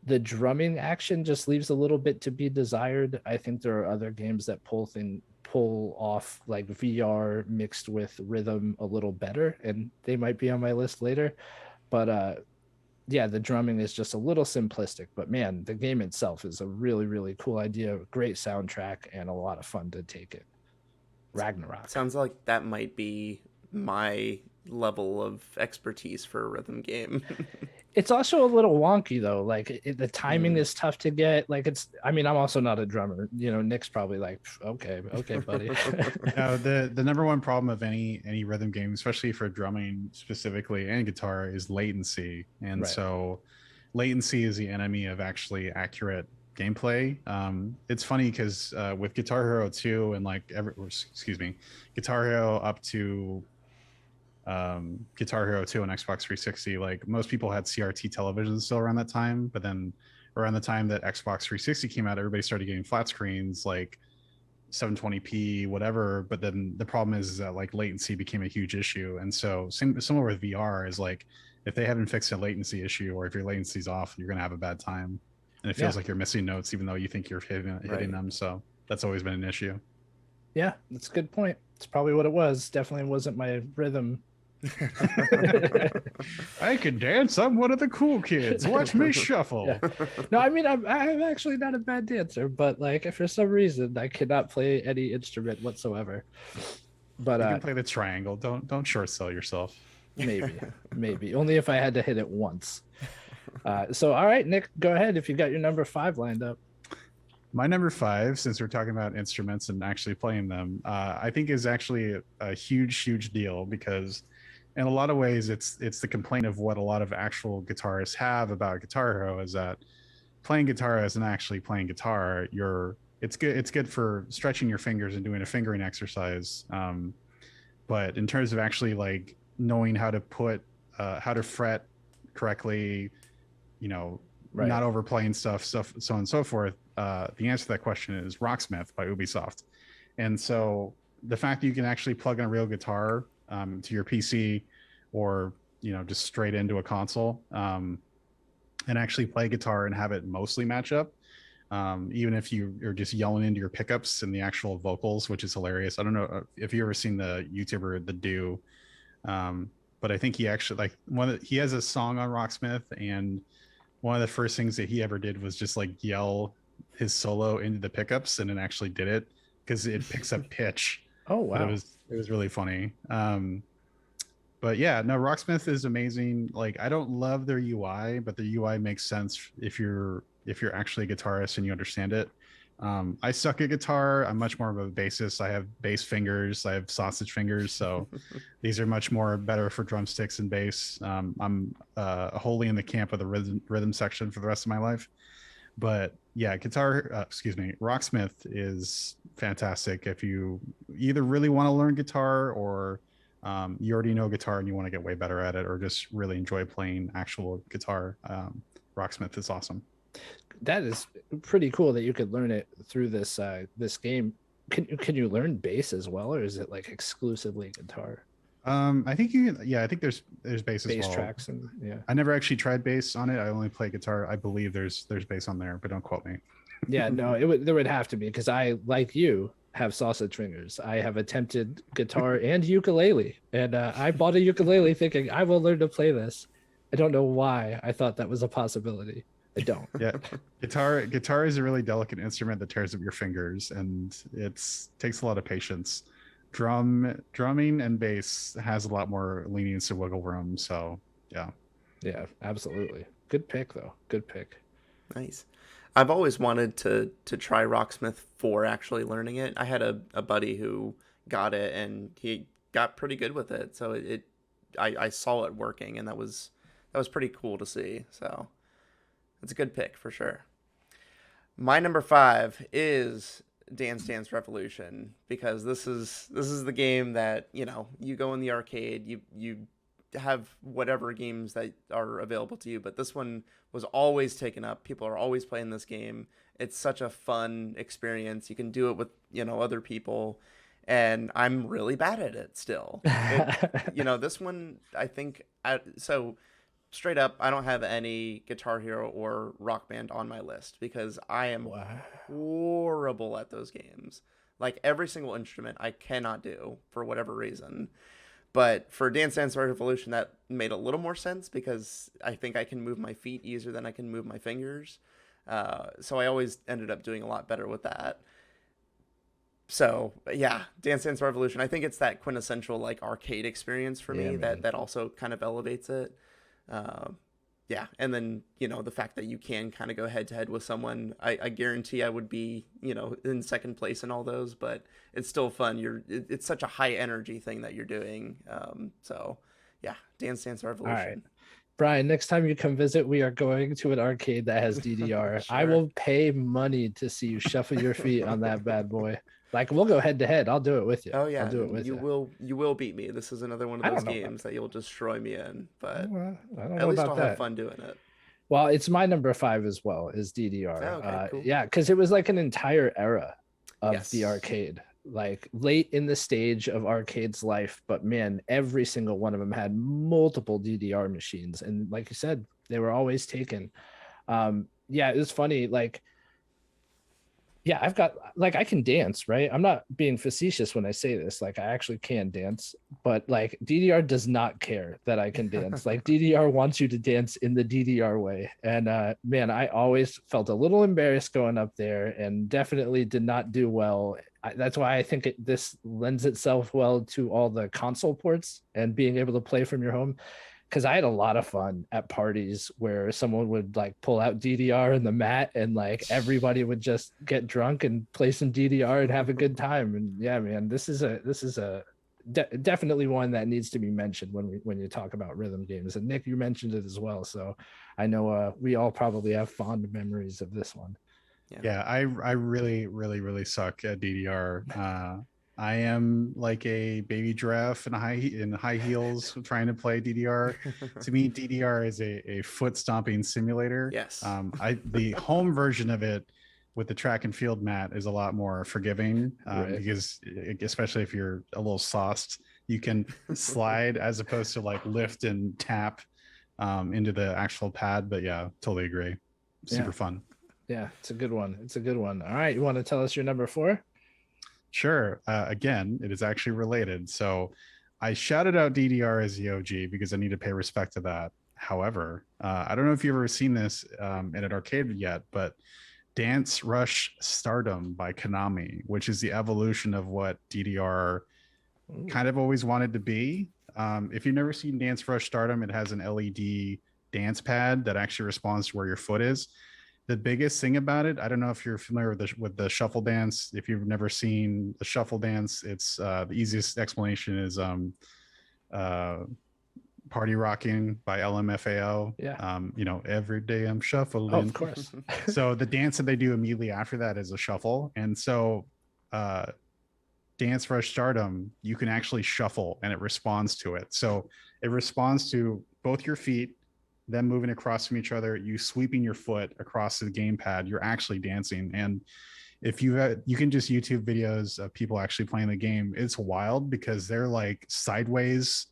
the drumming action just leaves a little bit to be desired. I think there are other games that pull off like VR mixed with rhythm a little better, and they might be on my list later. But yeah, the drumming is just a little simplistic, but man, the game itself is a really, really cool idea, great soundtrack, and a lot of fun to take it. Ragnarok. Sounds like that might be my level of expertise for a rhythm game. It's also a little wonky though. Like the timing is tough to get. Like I mean, I'm also not a drummer. You know, Nick's probably like, okay, buddy. No, the number one problem of any rhythm game, especially for drumming specifically and guitar, is latency. And Right. So latency is the enemy of actually accurate gameplay. It's funny because with Guitar Hero 2 and Guitar Hero up to Guitar Hero 2 on Xbox 360, like most people had CRT televisions still around that time, but then around the time that Xbox 360 came out, everybody started getting flat screens like 720p whatever. But then the problem is that like latency became a huge issue, and so similar with VR is like if they haven't fixed a latency issue, or if your latency's off, you're gonna have a bad time, and it feels like you're missing notes even though you think you're hitting them. So that's always been an issue. Yeah, that's a good point. It's probably what it was. Definitely wasn't my rhythm. I can dance. I'm one of the cool kids. Watch me shuffle. Yeah. No, I mean, I'm actually not a bad dancer, but like for some reason I cannot play any instrument whatsoever. But you can play the triangle. Don't short sell yourself. Maybe only if I had to hit it once. So all right, Nick, go ahead if you got your number 5 lined up. My number 5, since we're talking about instruments and actually playing them, I think is actually a huge deal, because in a lot of ways it's the complaint of what a lot of actual guitarists have about Guitar Hero, is that playing guitar isn't actually playing guitar. It's good for stretching your fingers and doing a fingering exercise, but in terms of actually like knowing how to fret correctly, you know, Right. not overplaying stuff, so on and so forth, the answer to that question is Rocksmith by Ubisoft. And so the fact that you can actually plug in a real guitar to your PC, or just straight into a console, and actually play guitar and have it mostly match up, even if you're just yelling into your pickups and the actual vocals, which is hilarious. I don't know if you ever seen the YouTuber The Do, but I think he actually he has a song on Rocksmith, and one of the first things that he ever did was just like yell his solo into the pickups, and it actually did it because it picks up pitch. Oh wow. But it was really funny. But yeah, no, Rocksmith is amazing. Like, I don't love their UI, but the UI makes sense if you're actually a guitarist and you understand it. I suck at guitar. I'm much more of a bassist. I have bass fingers. I have sausage fingers. So these are much more better for drumsticks and bass. I'm wholly in the camp of the rhythm section for the rest of my life. But yeah, Rocksmith is fantastic if you either really want to learn guitar, or you already know guitar and you want to get way better at it, or just really enjoy playing actual guitar. Rocksmith is awesome. That is pretty cool that you could learn it through this game. Can you learn bass as well, or is it like exclusively guitar? I think you can. Yeah, I think there's bass as well. Bass tracks, and yeah. I never actually tried bass on it. I only play guitar. I believe there's bass on there, but don't quote me. Yeah, no, there would have to be, because I, like you, have sausage fingers. I have attempted guitar and ukulele, and I bought a ukulele thinking I will learn to play this. I don't know why I thought that was a possibility. I don't. Yeah, guitar is a really delicate instrument that tears up your fingers, and it's takes a lot of patience. Drumming and bass has a lot more lenience and wiggle room. So yeah. Yeah, absolutely. Good pick though. Good pick. Nice. I've always wanted to try Rocksmith for actually learning it. I had a buddy who got it and he got pretty good with it. So I saw it working, and that was pretty cool to see. So it's a good pick for sure. My number 5 is Dance Dance Revolution, because this is the game that, you know, you go in the arcade, you have whatever games that are available to you, but this one was always taken up. People are always playing this game. It's such a fun experience. You can do it with, you know, other people, and I'm really bad at it still. You know, this one, I think, so straight up, I don't have any Guitar Hero or Rock Band on my list because I am horrible at those games. Like, every single instrument I cannot do for whatever reason. But for Dance Dance Revolution, that made a little more sense because I think I can move my feet easier than I can move my fingers. So I always ended up doing a lot better with that. So yeah, Dance Dance Revolution. I think it's that quintessential like arcade experience for me that also kind of elevates it. Yeah, and then, you know, the fact that you can kind of go head to head with someone, I guarantee I would be, you know, in second place in all those, but it's still fun. It's such a high energy thing that you're doing. So yeah, Dance Dance Revolution. All right, Brian, next time you come visit, we are going to an arcade that has DDR. Sure. I will pay money to see you shuffle your feet on that bad boy. Like, we'll go head to head. I'll do it with you. Oh yeah, I'll do it with you. You will beat me. This is another one of those games that you'll destroy me in, but I don't know at least about I'll that. have fun doing it. Well, it's my number 5 as well, is DDR. Oh, okay, cool. Yeah, because it was like an entire era of Yes. the arcade, like late in the stage of arcade's life. But man, every single one of them had multiple DDR machines, and like you said, they were always taken. Yeah, it was funny. Like, yeah, I've got, like, I can dance, right? I'm not being facetious when I say this. Like, I actually can dance, but like DDR does not care that I can dance. Like, DDR wants you to dance in the DDR way. And man, I always felt a little embarrassed going up there and definitely did not do well. That's why I think this lends itself well to all the console ports and being able to play from your home. Because I had a lot of fun at parties where someone would like pull out DDR in the mat and like everybody would just get drunk and play some DDR and have a good time. And yeah, man, this is definitely one that needs to be mentioned when you talk about rhythm games. And Nick, you mentioned it as well, so I know we all probably have fond memories of this one. Yeah, I really suck at DDR. I am like a baby giraffe in high heels trying to play DDR. To me, DDR is a foot stomping simulator. Yes. The home version of it with the track and field mat is a lot more forgiving, Right. because especially if you're a little sauced, you can slide as opposed to like lift and tap into the actual pad. But yeah, totally agree. Super fun. Yeah, it's a good one. It's a good one. All right, you want to tell us your number 4? Sure. Again, it is actually related. So I shouted out DDR as the OG because I need to pay respect to that. However, I don't know if you've ever seen this in an arcade yet, but Dance Rush Stardom by Konami, which is the evolution of what DDR kind of always wanted to be. If you've never seen Dance Rush Stardom, it has an LED dance pad that actually responds to where your foot is. The biggest thing about it, I don't know if you're familiar with the shuffle dance. If you've never seen the shuffle dance, it's the easiest explanation is Party Rocking by LMFAO. Yeah. You know, every day I'm shuffling. Oh, of course. So the dance that they do immediately after that is a shuffle. And so Dance Rush Stardom, you can actually shuffle and it responds to it. So it responds to both your feet, them moving across from each other, you sweeping your foot across the gamepad, you're actually dancing. And if you can just YouTube videos of people actually playing the game. It's wild because they're like sideways,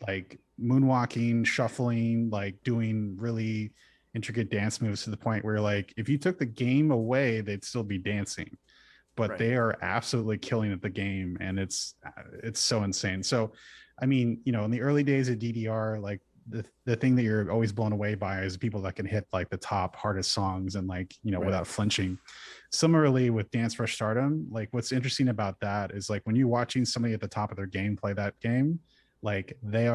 like moonwalking, shuffling, like doing really intricate dance moves to the point where like if you took the game away, they'd still be dancing. but Right. they are absolutely killing at the game, and it's so insane. So, I mean, you know, in the early days of DDR, like the thing that you're always blown away by is people that can hit like the top hardest songs and like, you know, Right. without flinching. Similarly with Dance Rush Stardom, like what's interesting about that is like when you're watching somebody at the top of their game play that game, like they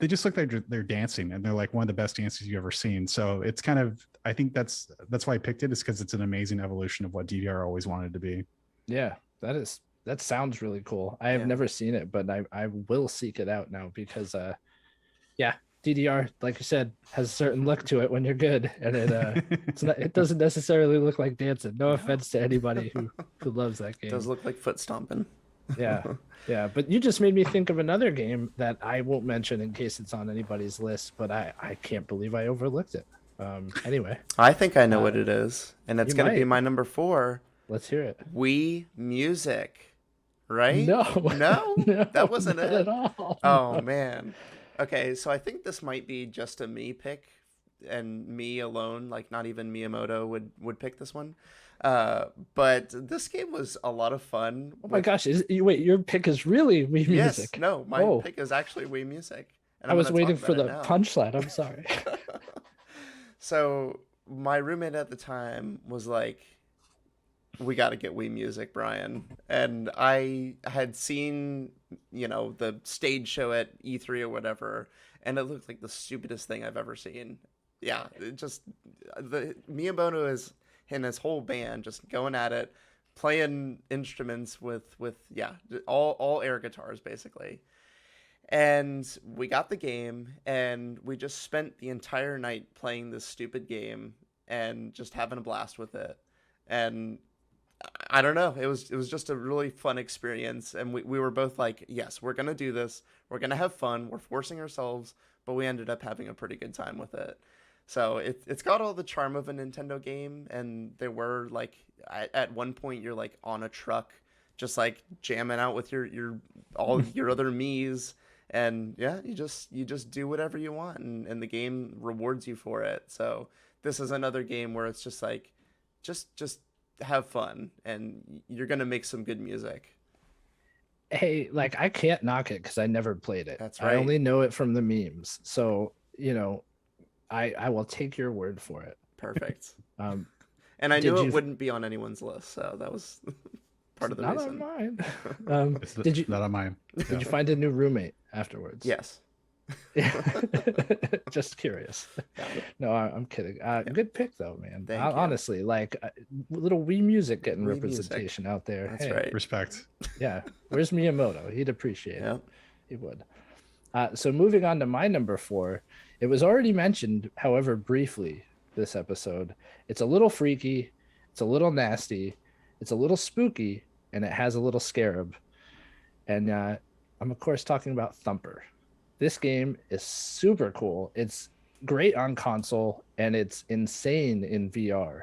just look like they're dancing, and they're like one of the best dances you've ever seen. So it's kind of, I think that's why I picked it, is because it's an amazing evolution of what DDR always wanted to be. Yeah, that sounds really cool. I have Yeah. never seen it, but I will seek it out now because yeah, DDR, like you said, has a certain look to it when you're good, and it doesn't necessarily look like dancing. No offense to anybody who loves that It game. does look like foot stomping. Yeah, yeah, but you just made me think of another game that I won't mention in case it's on anybody's list, but I can't believe I overlooked it. Anyway, I think I know what it is, and it's you going to be might. my number 4. let's hear it. Wii Music, right? No, No? no, That wasn't not it? at all. Oh, No. man. Okay, so I think this might be just a me pick, and me alone, like not even Miyamoto would pick this one. But this game was a lot of fun. Oh my gosh! Wait, your pick is really Wii Yes, Music? no, my Oh. pick is actually Wii Music. And I I'm was gonna waiting talk for about the it now. punchline. I'm sorry. So my roommate at the time was like, "We got to get Wii Music, Brian." And I had seen, you know, the stage show at E3 or whatever, and it looked like the stupidest thing I've ever seen. Yeah, it just the Miyamoto is and his whole band just going at it, playing instruments with yeah, all air guitars basically. And we got the game, and we just spent the entire night playing this stupid game and just having a blast with it. And I don't know, it was just a really fun experience, and we were both like, yes, we're gonna do this, we're gonna have fun, we're forcing ourselves, but we ended up having a pretty good time with it. So it's got all the charm of a Nintendo game, and there were like at one point you're like on a truck, just like jamming out with your all your other Mii's, and yeah, you just do whatever you want, and the game rewards you for it. So this is another game where it's just like, just have fun, and you're gonna make some good music. Hey, like I can't knock it because I never played it. That's I right. only know it from the memes. So, you know, I will take your word for it. Perfect. Um, And I Did knew you- it wouldn't be on anyone's list, so that was part of the not reason. on mine. It's Did you not on mine. did you find a new roommate afterwards? Yes. Just curious. Yeah. No, I'm kidding. Good pick though, man. Thank you. Honestly, like little Wii Music getting Wii Music. representation out there. That's Hey, right. Respect. Yeah. Where's Miyamoto? He'd appreciate Yeah. it. He would. So moving on to my number 4, it was already mentioned, however, briefly this episode. It's a little freaky, it's a little nasty, it's a little spooky, and it has a little scarab. And I'm of course talking about Thumper. This game is super cool. It's great on console, and it's insane in VR.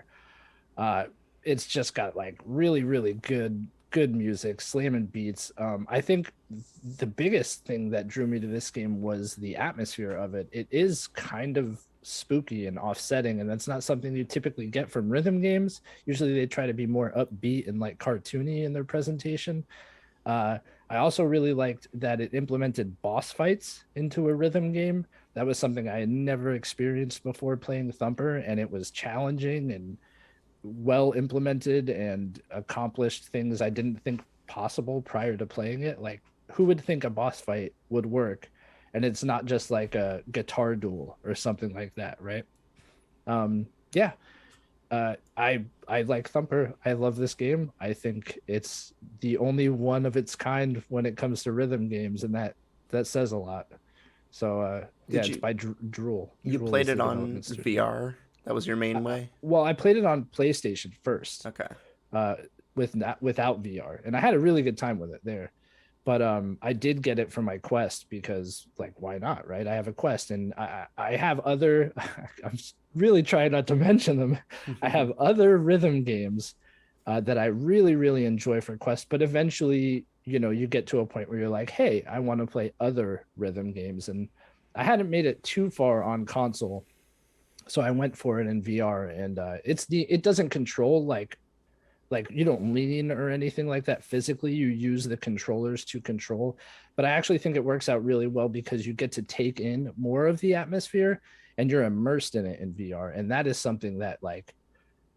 It's just got like really, really good music, slamming beats. I think the biggest thing that drew me to this game was the atmosphere of it. It is kind of spooky and offsetting, and that's not something you typically get from rhythm games. Usually they try to be more upbeat and like cartoony in their presentation. I also really liked that it implemented boss fights into a rhythm game. That was something I had never experienced before playing Thumper, and it was challenging and well implemented and accomplished things I didn't think possible prior to playing it. Like, who would think a boss fight would work? And it's not just like a guitar duel or something like that, right? Yeah. I like Thumper. I love this game. I think it's the only one of its kind when it comes to rhythm games, and that says a lot. So yeah, Did it's you- by Drool. You Drool played is it the on development studio. VR. That was your main way. Well, I played it on PlayStation first, Okay. without VR, and I had a really good time with it there. But I did get it for my Quest because, like, why not, right? I have a Quest, and I have other. I'm really trying not to mention them. I have other rhythm games that I really, really enjoy for Quest. But eventually, you know, you get to a point where you're like, hey, I want to play other rhythm games, and I hadn't made it too far on console, so I went for it in VR. And it doesn't control like like you don't lean or anything like that physically. You use the controllers to control. But I actually think it works out really well because you get to take in more of the atmosphere and you're immersed in it in VR. And that is something that like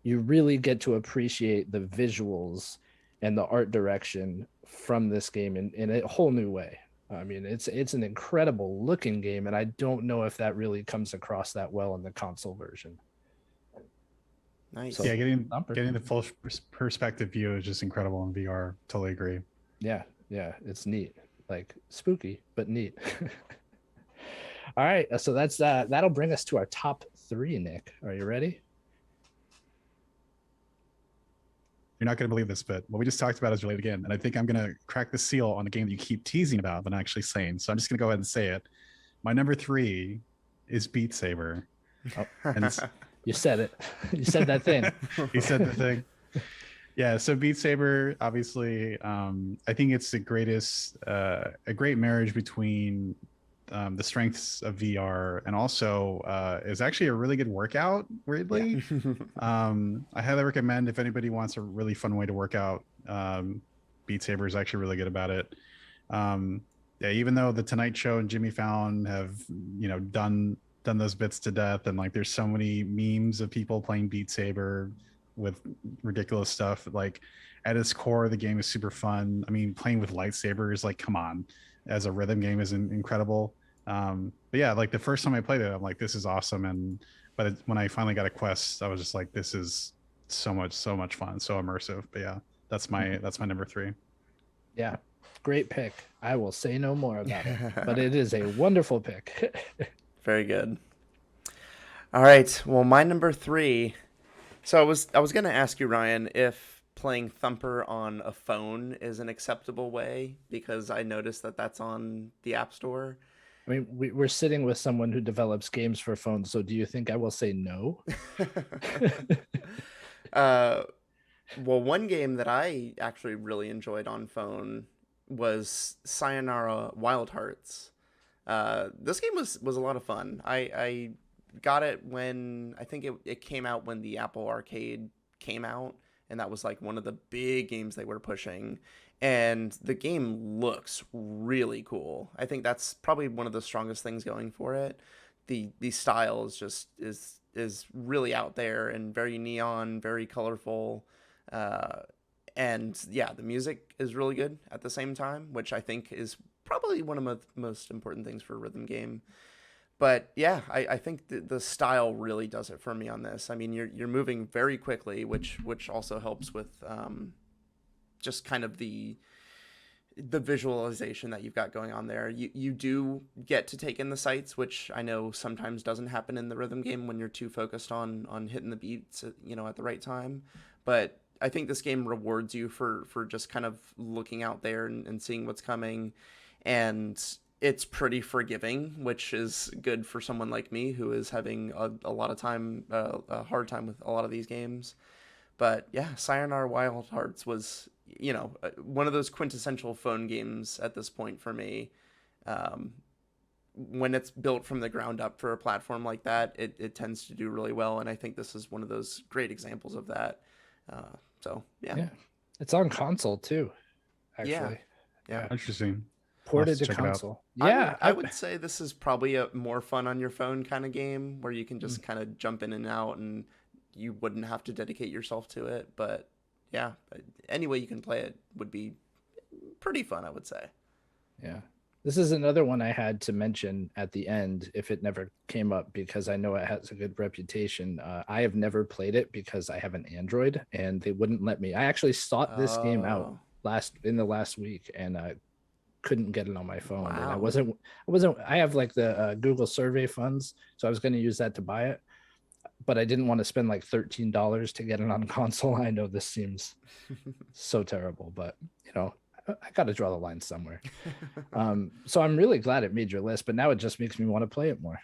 you really get to appreciate the visuals and the art direction from this game in a whole new way. I mean, it's an incredible looking game, and I don't know if that really comes across that well in the console version. Nice. So- Yeah, getting Thumper. the full perspective view is just incredible in VR. Totally agree. Yeah, it's neat, like spooky but neat. All right, so that's that'll bring us to our top 3. Nick, are you ready? You're not going to believe this, but what we just talked about is related again. And I think I'm going to crack the seal on the game that you keep teasing about, but not actually saying. So I'm just going to go ahead and say it. My number 3 is Beat Saber. Oh, And it's, you said it. You said that thing. he said the thing. Yeah, so Beat Saber, obviously, I think it's the greatest, a great marriage between the strengths of VR and also is actually a really good workout, weirdly. I highly recommend if anybody wants a really fun way to work out, Beat Saber is actually really good about it. Yeah, even though the Tonight Show and Jimmy Fallon have, done those bits to death, and like there's so many memes of people playing Beat Saber with ridiculous stuff, like at its core the game is super fun. I mean, playing with lightsabers, like come on, as a rhythm game is incredible. But yeah, like the first time I played it, I'm like, this is awesome. But when I finally got a Quest, I was just like, this is so much fun, so immersive. But yeah, that's my number 3. Yeah, great pick. I will say no more about it, but it is a wonderful pick. Very good. All right. Well, my number 3. So I was gonna ask you, Ryan, if playing Thumper on a phone is an acceptable way, because I noticed that that's on the App Store. I mean, we're sitting with someone who develops games for phones, so do you think I will say no? Well, one game that I actually really enjoyed on phone was Sayonara Wild Hearts. This game was a lot of fun. I got it when I think it came out when the Apple Arcade came out, and that was like one of the big games they were pushing. And the game looks really cool. I think that's probably one of the strongest things going for it. The style is just is really out there and very neon, very colorful. And yeah, the music is really good at the same time, which I think is probably one of the most important things for a rhythm game. But yeah, I think the style really does it for me on this. I mean, you're moving very quickly, which also helps with just kind of the visualization that you've got going on there. You do get to take in the sights, which I know sometimes doesn't happen in the rhythm game when you're too focused on hitting the beats, at the right time. But I think this game rewards you for just kind of looking out there and seeing what's coming. And it's pretty forgiving, which is good for someone like me who is having a lot of time, a hard time with a lot of these games. But yeah, Sayonara Wild Hearts was, one of those quintessential phone games at this point for me. When it's built from the ground up for a platform like that, it tends to do really well. And I think this is one of those great examples of that. So, yeah. It's on console too, actually. Yeah. Interesting. Ported to check it out. console. Yeah, I would say this is probably a more fun on your phone kind of game where you can just kind of jump in and out and you wouldn't have to dedicate yourself to it. But yeah, any way you can play it would be pretty fun, I would say. Yeah. This is another one I had to mention at the end if it never came up, because I know it has a good reputation. I have never played it because I have an Android and they wouldn't let me. I actually sought this game out in the last week and I couldn't get it on my phone. And I have like the Google survey funds, so I was going to use that to buy it, but I didn't want to spend like $13 to get it on console. I know this seems so terrible, but I got to draw the line somewhere. So I'm really glad it made your list, but now it just makes me want to play it more.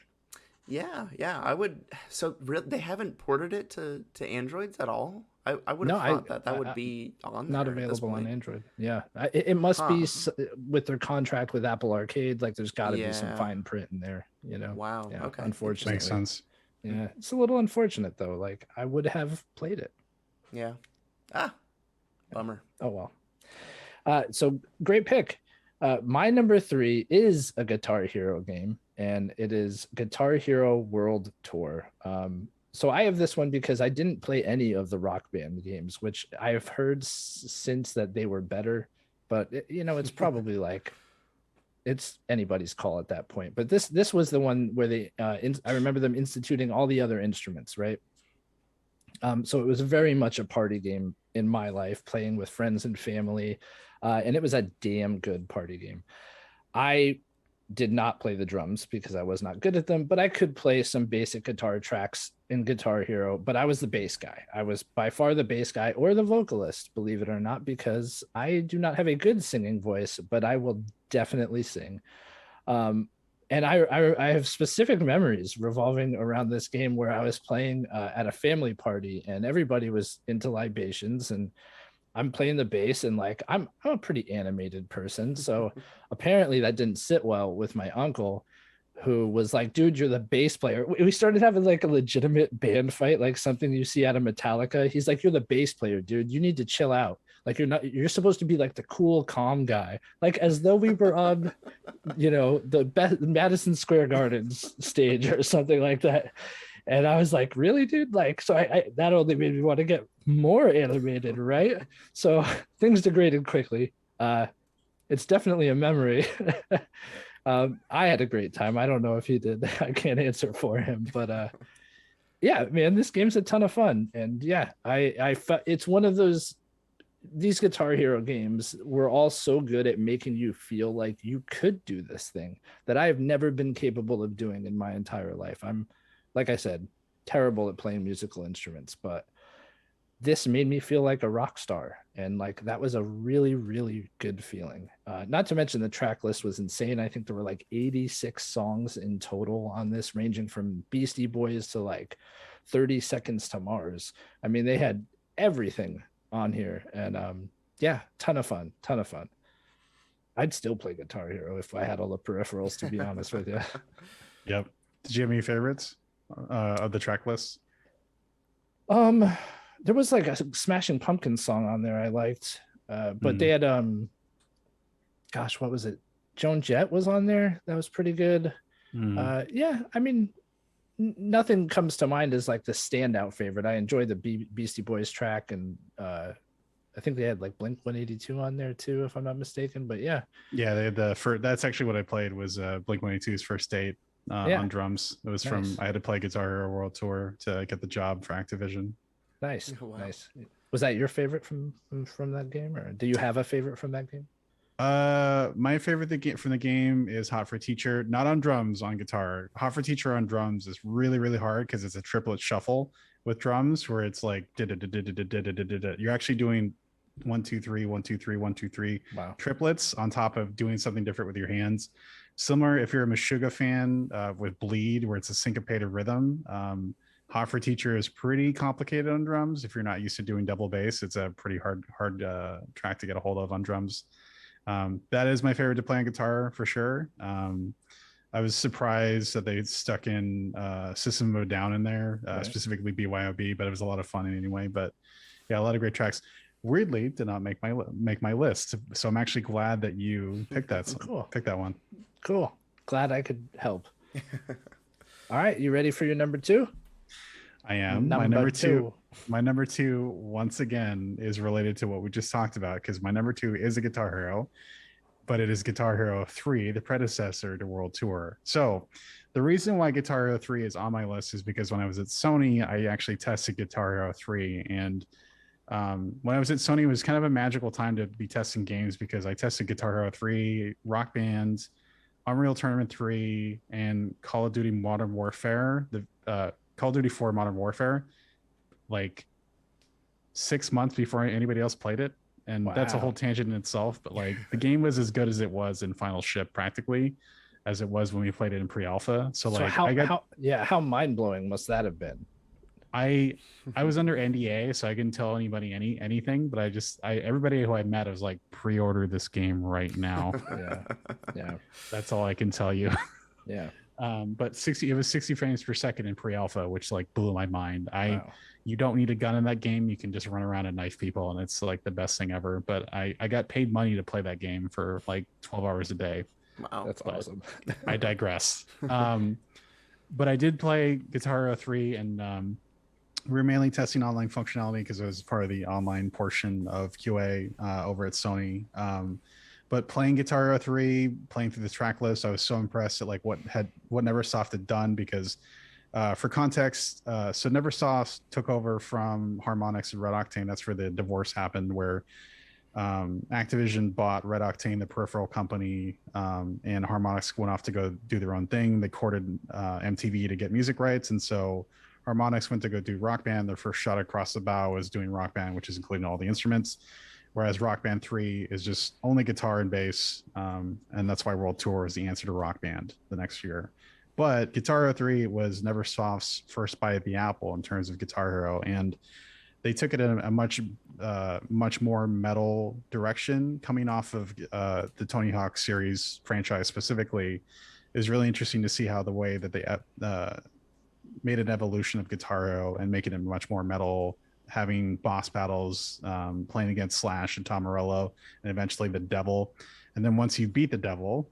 Yeah, I would. So they haven't ported it to Androids at all? I would have thought that would be on there. Not available on Android. Yeah, it must be with their contract with Apple Arcade. Like there's got to be some fine print in there. Wow. Yeah, okay. Unfortunately, Makes sense. Yeah, it's a little unfortunate though. Like I would have played it. Yeah. Bummer. Oh well. So great pick. My number 3 is a Guitar Hero game, and it is Guitar Hero World Tour. So I have this one because I didn't play any of the Rock Band games, which I've heard since that they were better, but it's probably like it's anybody's call at that point. But this was the one where they I remember them instituting all the other instruments, right? So it was very much a party game in my life, playing with friends and family, and it was a damn good party game. I did not play the drums because I was not good at them, but I could play some basic guitar tracks in Guitar Hero, but I was the bass guy. I was by far the bass guy or the vocalist, believe it or not, because I do not have a good singing voice, but I will definitely sing. And I have specific memories revolving around this game where I was playing at a family party and everybody was into libations, and I'm playing the bass, and like I'm a pretty animated person, so apparently that didn't sit well with my uncle, who was like, "Dude, you're the bass player." We started having like a legitimate band fight, like something you see out of Metallica. He's like, "You're the bass player, dude. You need to chill out. Like you're supposed to be like the cool, calm guy." Like as though we were on, the Madison Square Gardens stage or something like that. And I was like, really, dude? Like, so I that only made me want to get more animated, right? So things degraded quickly. It's definitely a memory. I had a great time. I don't know if he did. I can't answer for him, but yeah, man, this game's a ton of fun. And yeah, it's one of these Guitar Hero games were all so good at making you feel like you could do this thing that I have never been capable of doing in my entire life. I'm, like I said, terrible at playing musical instruments, but this made me feel like a rock star. And like, that was a really, really good feeling. Not to mention the track list was insane. I think there were like 86 songs in total on this, ranging from Beastie Boys to like 30 Seconds to Mars. I mean, they had everything on here, and yeah, ton of fun. I'd still play Guitar Hero if I had all the peripherals, to be honest with you. Yep. Did you have any favorites of the track list? There was like a Smashing Pumpkins song on there I liked, but they had gosh, what was it? Joan Jett was on there. That was pretty good. Yeah, I mean, nothing comes to mind as like the standout favorite. I enjoyed the Beastie Boys track, and I think they had like Blink 182 on there too, if I'm not mistaken. But yeah, they had that's actually what I played was Blink 182's First Date on drums. It was nice. I had to play Guitar Hero World Tour to get the job for Activision. Nice. Wow. Nice. Was that your favorite from that game, or do you have a favorite from that game? My favorite from the game is Hot for Teacher, not on drums, on guitar. Hot for Teacher on drums is really, really hard because it's a triplet shuffle with drums where it's like you're actually doing 1 2 3 1 2 3 1 2 3 triplets on top of doing something different with your hands. Similar if you're a Meshuggah fan with Bleed, where it's a syncopated rhythm. Hot for Teacher is pretty complicated on drums. If you're not used to doing double bass, it's a pretty hard track to get a hold of on drums. That is my favorite to play on guitar for sure. I was surprised that they stuck in System of a Down in there, specifically BYOB, but it was a lot of fun anyway. But yeah, a lot of great tracks. Weirdly, did not make my list, so I'm actually glad that you picked that. Cool. Pick that one. Cool. Glad I could help. All right, you ready for your number 2? I am. My number two, once again, is related to what we just talked about, because my number 2 is a Guitar Hero, but it is Guitar Hero 3, the predecessor to World Tour. So the reason why Guitar Hero 3 is on my list is because when I was at Sony, I actually tested Guitar Hero 3. And when I was at Sony, it was kind of a magical time to be testing games, because I tested Guitar Hero 3, Rock Band, Unreal Tournament 3, and Call of Duty Modern Warfare, the Call of Duty 4 Modern Warfare, like 6 months before anybody else played it. And that's a whole tangent in itself. But like, the game was as good as it was in final ship, practically, as it was when we played it in pre-alpha. So like, how mind-blowing must that have been? I was under NDA, so I couldn't tell anybody anything. But everybody who I met, I was like, pre-order this game right now. Yeah. That's all I can tell you. Yeah. But it was 60 frames per second in pre-alpha, which like blew my mind. Wow. You don't need a gun in that game. You can just run around and knife people, and it's like the best thing ever. But I got paid money to play that game for like 12 hours a day. Wow. That's awesome. I digress. But I did play Guitar Hero 3, and we were mainly testing online functionality because it was part of the online portion of QA over at Sony. But playing Guitar Hero 3, playing through the track list, I was so impressed at like what Neversoft had done, because for context, so Neversoft took over from Harmonix and Red Octane. That's where the divorce happened, where Activision bought Red Octane, the peripheral company, and Harmonix went off to go do their own thing. They courted MTV to get music rights, and so Harmonix went to go do Rock Band. Their first shot across the bow was doing Rock Band, which is including all the instruments, whereas Rock Band 3 is just only guitar and bass, and that's why World Tour is the answer to Rock Band the next year. But Guitar Hero 3 was Neversoft's first bite at the apple in terms of Guitar Hero, and they took it in a much more metal direction, coming off of the Tony Hawk series franchise specifically. It was really interesting to see how the way that they made an evolution of Guitar Hero and making it much more metal, having boss battles, playing against Slash and Tom Morello, and eventually the Devil. And then once you beat the Devil,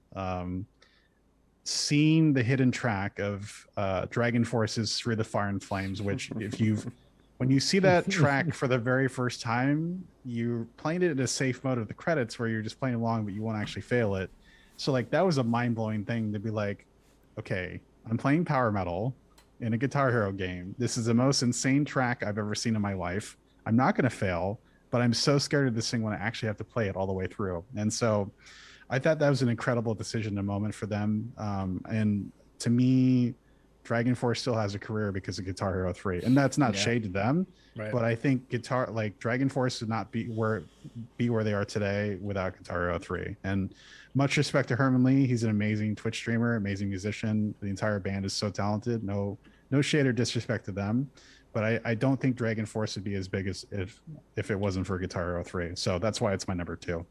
seeing the hidden track of Dragon Force's Through the Fire and Flames, which when you see that track for the very first time, you're playing it in a safe mode of the credits where you're just playing along, but you won't actually fail it. So like that was a mind-blowing thing to be like, okay, I'm playing power metal in a Guitar Hero game. This is the most insane track I've ever seen in my life. I'm not going to fail, but I'm so scared of this thing when I actually have to play it all the way through. And so I thought that was an incredible decision, a moment for them. And to me, Dragon Force still has a career because of Guitar Hero 3. And that's not shade to them, but I think Dragon Force would not be where they are today without Guitar Hero 3. And much respect to Herman Lee. He's an amazing Twitch streamer, amazing musician. The entire band is so talented. No shade or disrespect to them, but I don't think Dragon Force would be as big as if it wasn't for Guitar Hero 3. So that's why it's my number 2.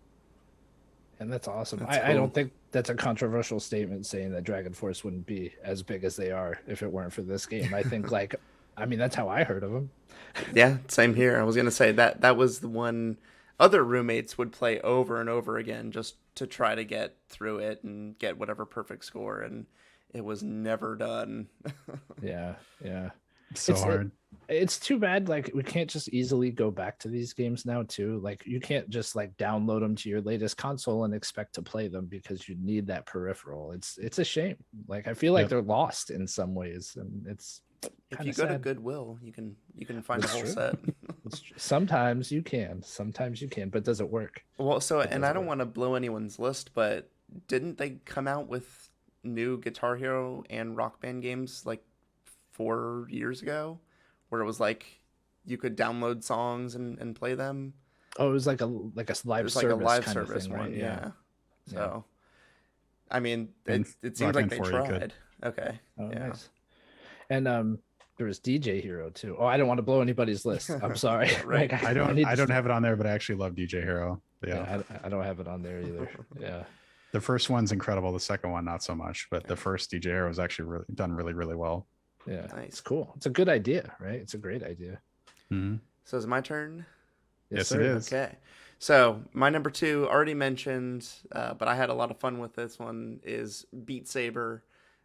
And that's awesome. That's I don't think that's a controversial statement saying that Dragon Force wouldn't be as big as they are if it weren't for this game. I think that's how I heard of them. Yeah, same here. I was going to say that was the one other roommates would play over and over again just to try to get through it and get whatever perfect score, and it was never done. Yeah. So hard. It's too bad we can't just easily go back to these games now too. Like you can't just download them to your latest console and expect to play them because you need that peripheral. It's a shame. I feel like they're lost in some ways, and it's if you go to Goodwill, you can find That's a whole true. set. Sometimes you can, but does it work? Well, and I don't want to blow anyone's list, but didn't they come out with new Guitar Hero and Rock Band games 4 years ago, where it was you could download songs and play them? Oh, it was like a live service. Like a live kind service of thing, one, right? yeah. So, I mean, And it seems like they Rock Band 4 you tried. Okay. Oh, yeah. nice. And there was DJ Hero too. Oh, I don't want to blow anybody's list. I'm sorry. Right. I don't have it on there, but I actually love DJ Hero. Yeah. I don't have it on there either. Yeah. The first one's incredible. The second one, not so much, but the first DJ Hero was actually done really, really well. Yeah. Nice. It's cool. It's a good idea, right? It's a great idea. Mm-hmm. So is it my turn? Yes, sir. it is. Okay. So my number 2, already mentioned, but I had a lot of fun with this one, is Beat Saber.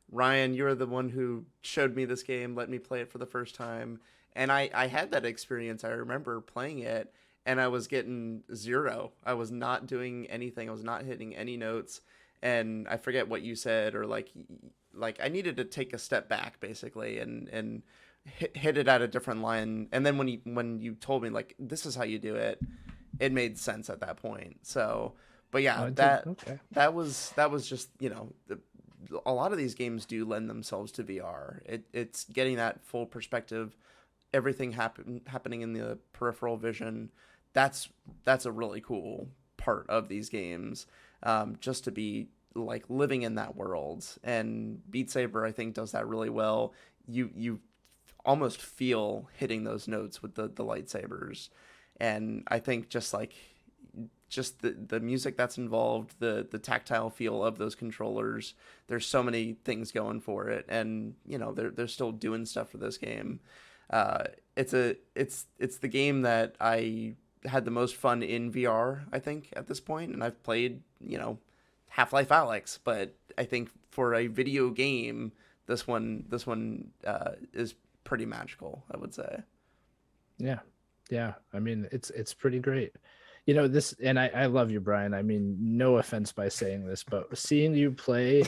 Ryan, you're the one who showed me this game, let me play it for the first time. And I had that experience. I remember playing it, and I was getting 0. I was not doing anything. I was not hitting any notes. And I forget what you said, or I needed to take a step back, basically, and hit it at a different line. And then when you told me, this is how you do it, it made sense at that point. So, but yeah, that was just, a lot of these games do lend themselves to VR. It's getting that full perspective, everything happening in the peripheral vision. That's a really cool part of these games, just to be living in that world. And Beat Saber, I think, does that really well. You almost feel hitting those notes with the lightsabers. And I think just just the music that's involved, the tactile feel of those controllers. There's so many things going for it, and you know they're still doing stuff for this game. It's the game that I had the most fun in VR, I think, at this point, and I've played, you know, Half-Life Alyx, but I think for a video game, this one is pretty magical, I would say. Yeah. I mean, it's pretty great. You know, this, and I love you, Brian. I mean, no offense by saying this, but seeing you play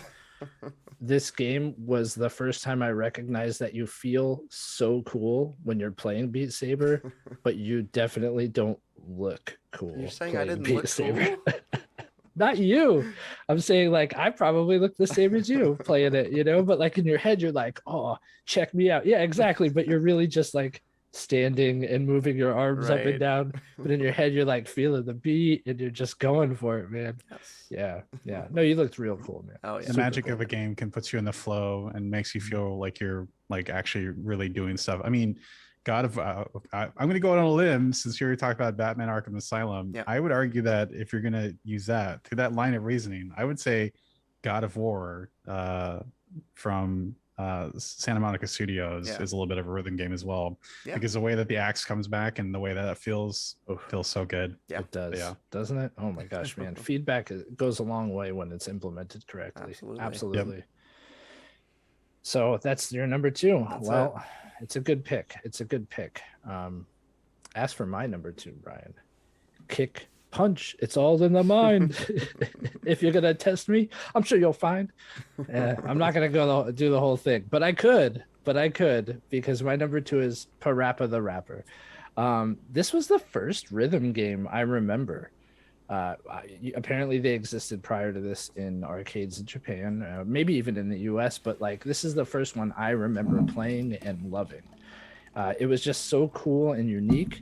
this game was the first time I recognized that you feel so cool when you're playing Beat Saber, but you definitely don't look cool. You're saying I didn't Beat look Saber. cool? Not you. I'm saying, like, I probably look the same as you playing it, you know, but like in your head, you're like, oh, check me out. Yeah, exactly. But you're really just like standing and moving your arms up and down. But in your head, you're like feeling the beat and you're just going for it, man. Yes. Yeah. No, you looked real cool, man. Oh, yeah. The magic of a game can put you in the flow and makes you feel like you're like actually really doing stuff. I mean, I'm going to go out on a limb since you already talked about Batman Arkham Asylum. Yeah. I would argue that if you're going to use that to that line of reasoning, I would say God of War from Santa Monica Studios is a little bit of a rhythm game as well, because the way that the axe comes back and the way that it feels so good. Yeah, it does. Yeah, doesn't it? Oh my gosh, man! Feedback goes a long way when it's implemented correctly. Absolutely. Yep. So that's your number 2. Well, it's a good pick. As for my number 2, Brian, kick, punch. It's all in the mind. If you're gonna test me, I'm sure you'll find. I'm not gonna go do the whole thing, but I could because my number 2 is Parappa the Rapper. This was the first rhythm game I remember. Apparently they existed prior to this in arcades in Japan, maybe even in the US, but like this is the first one I remember playing and loving. It was just so cool and unique.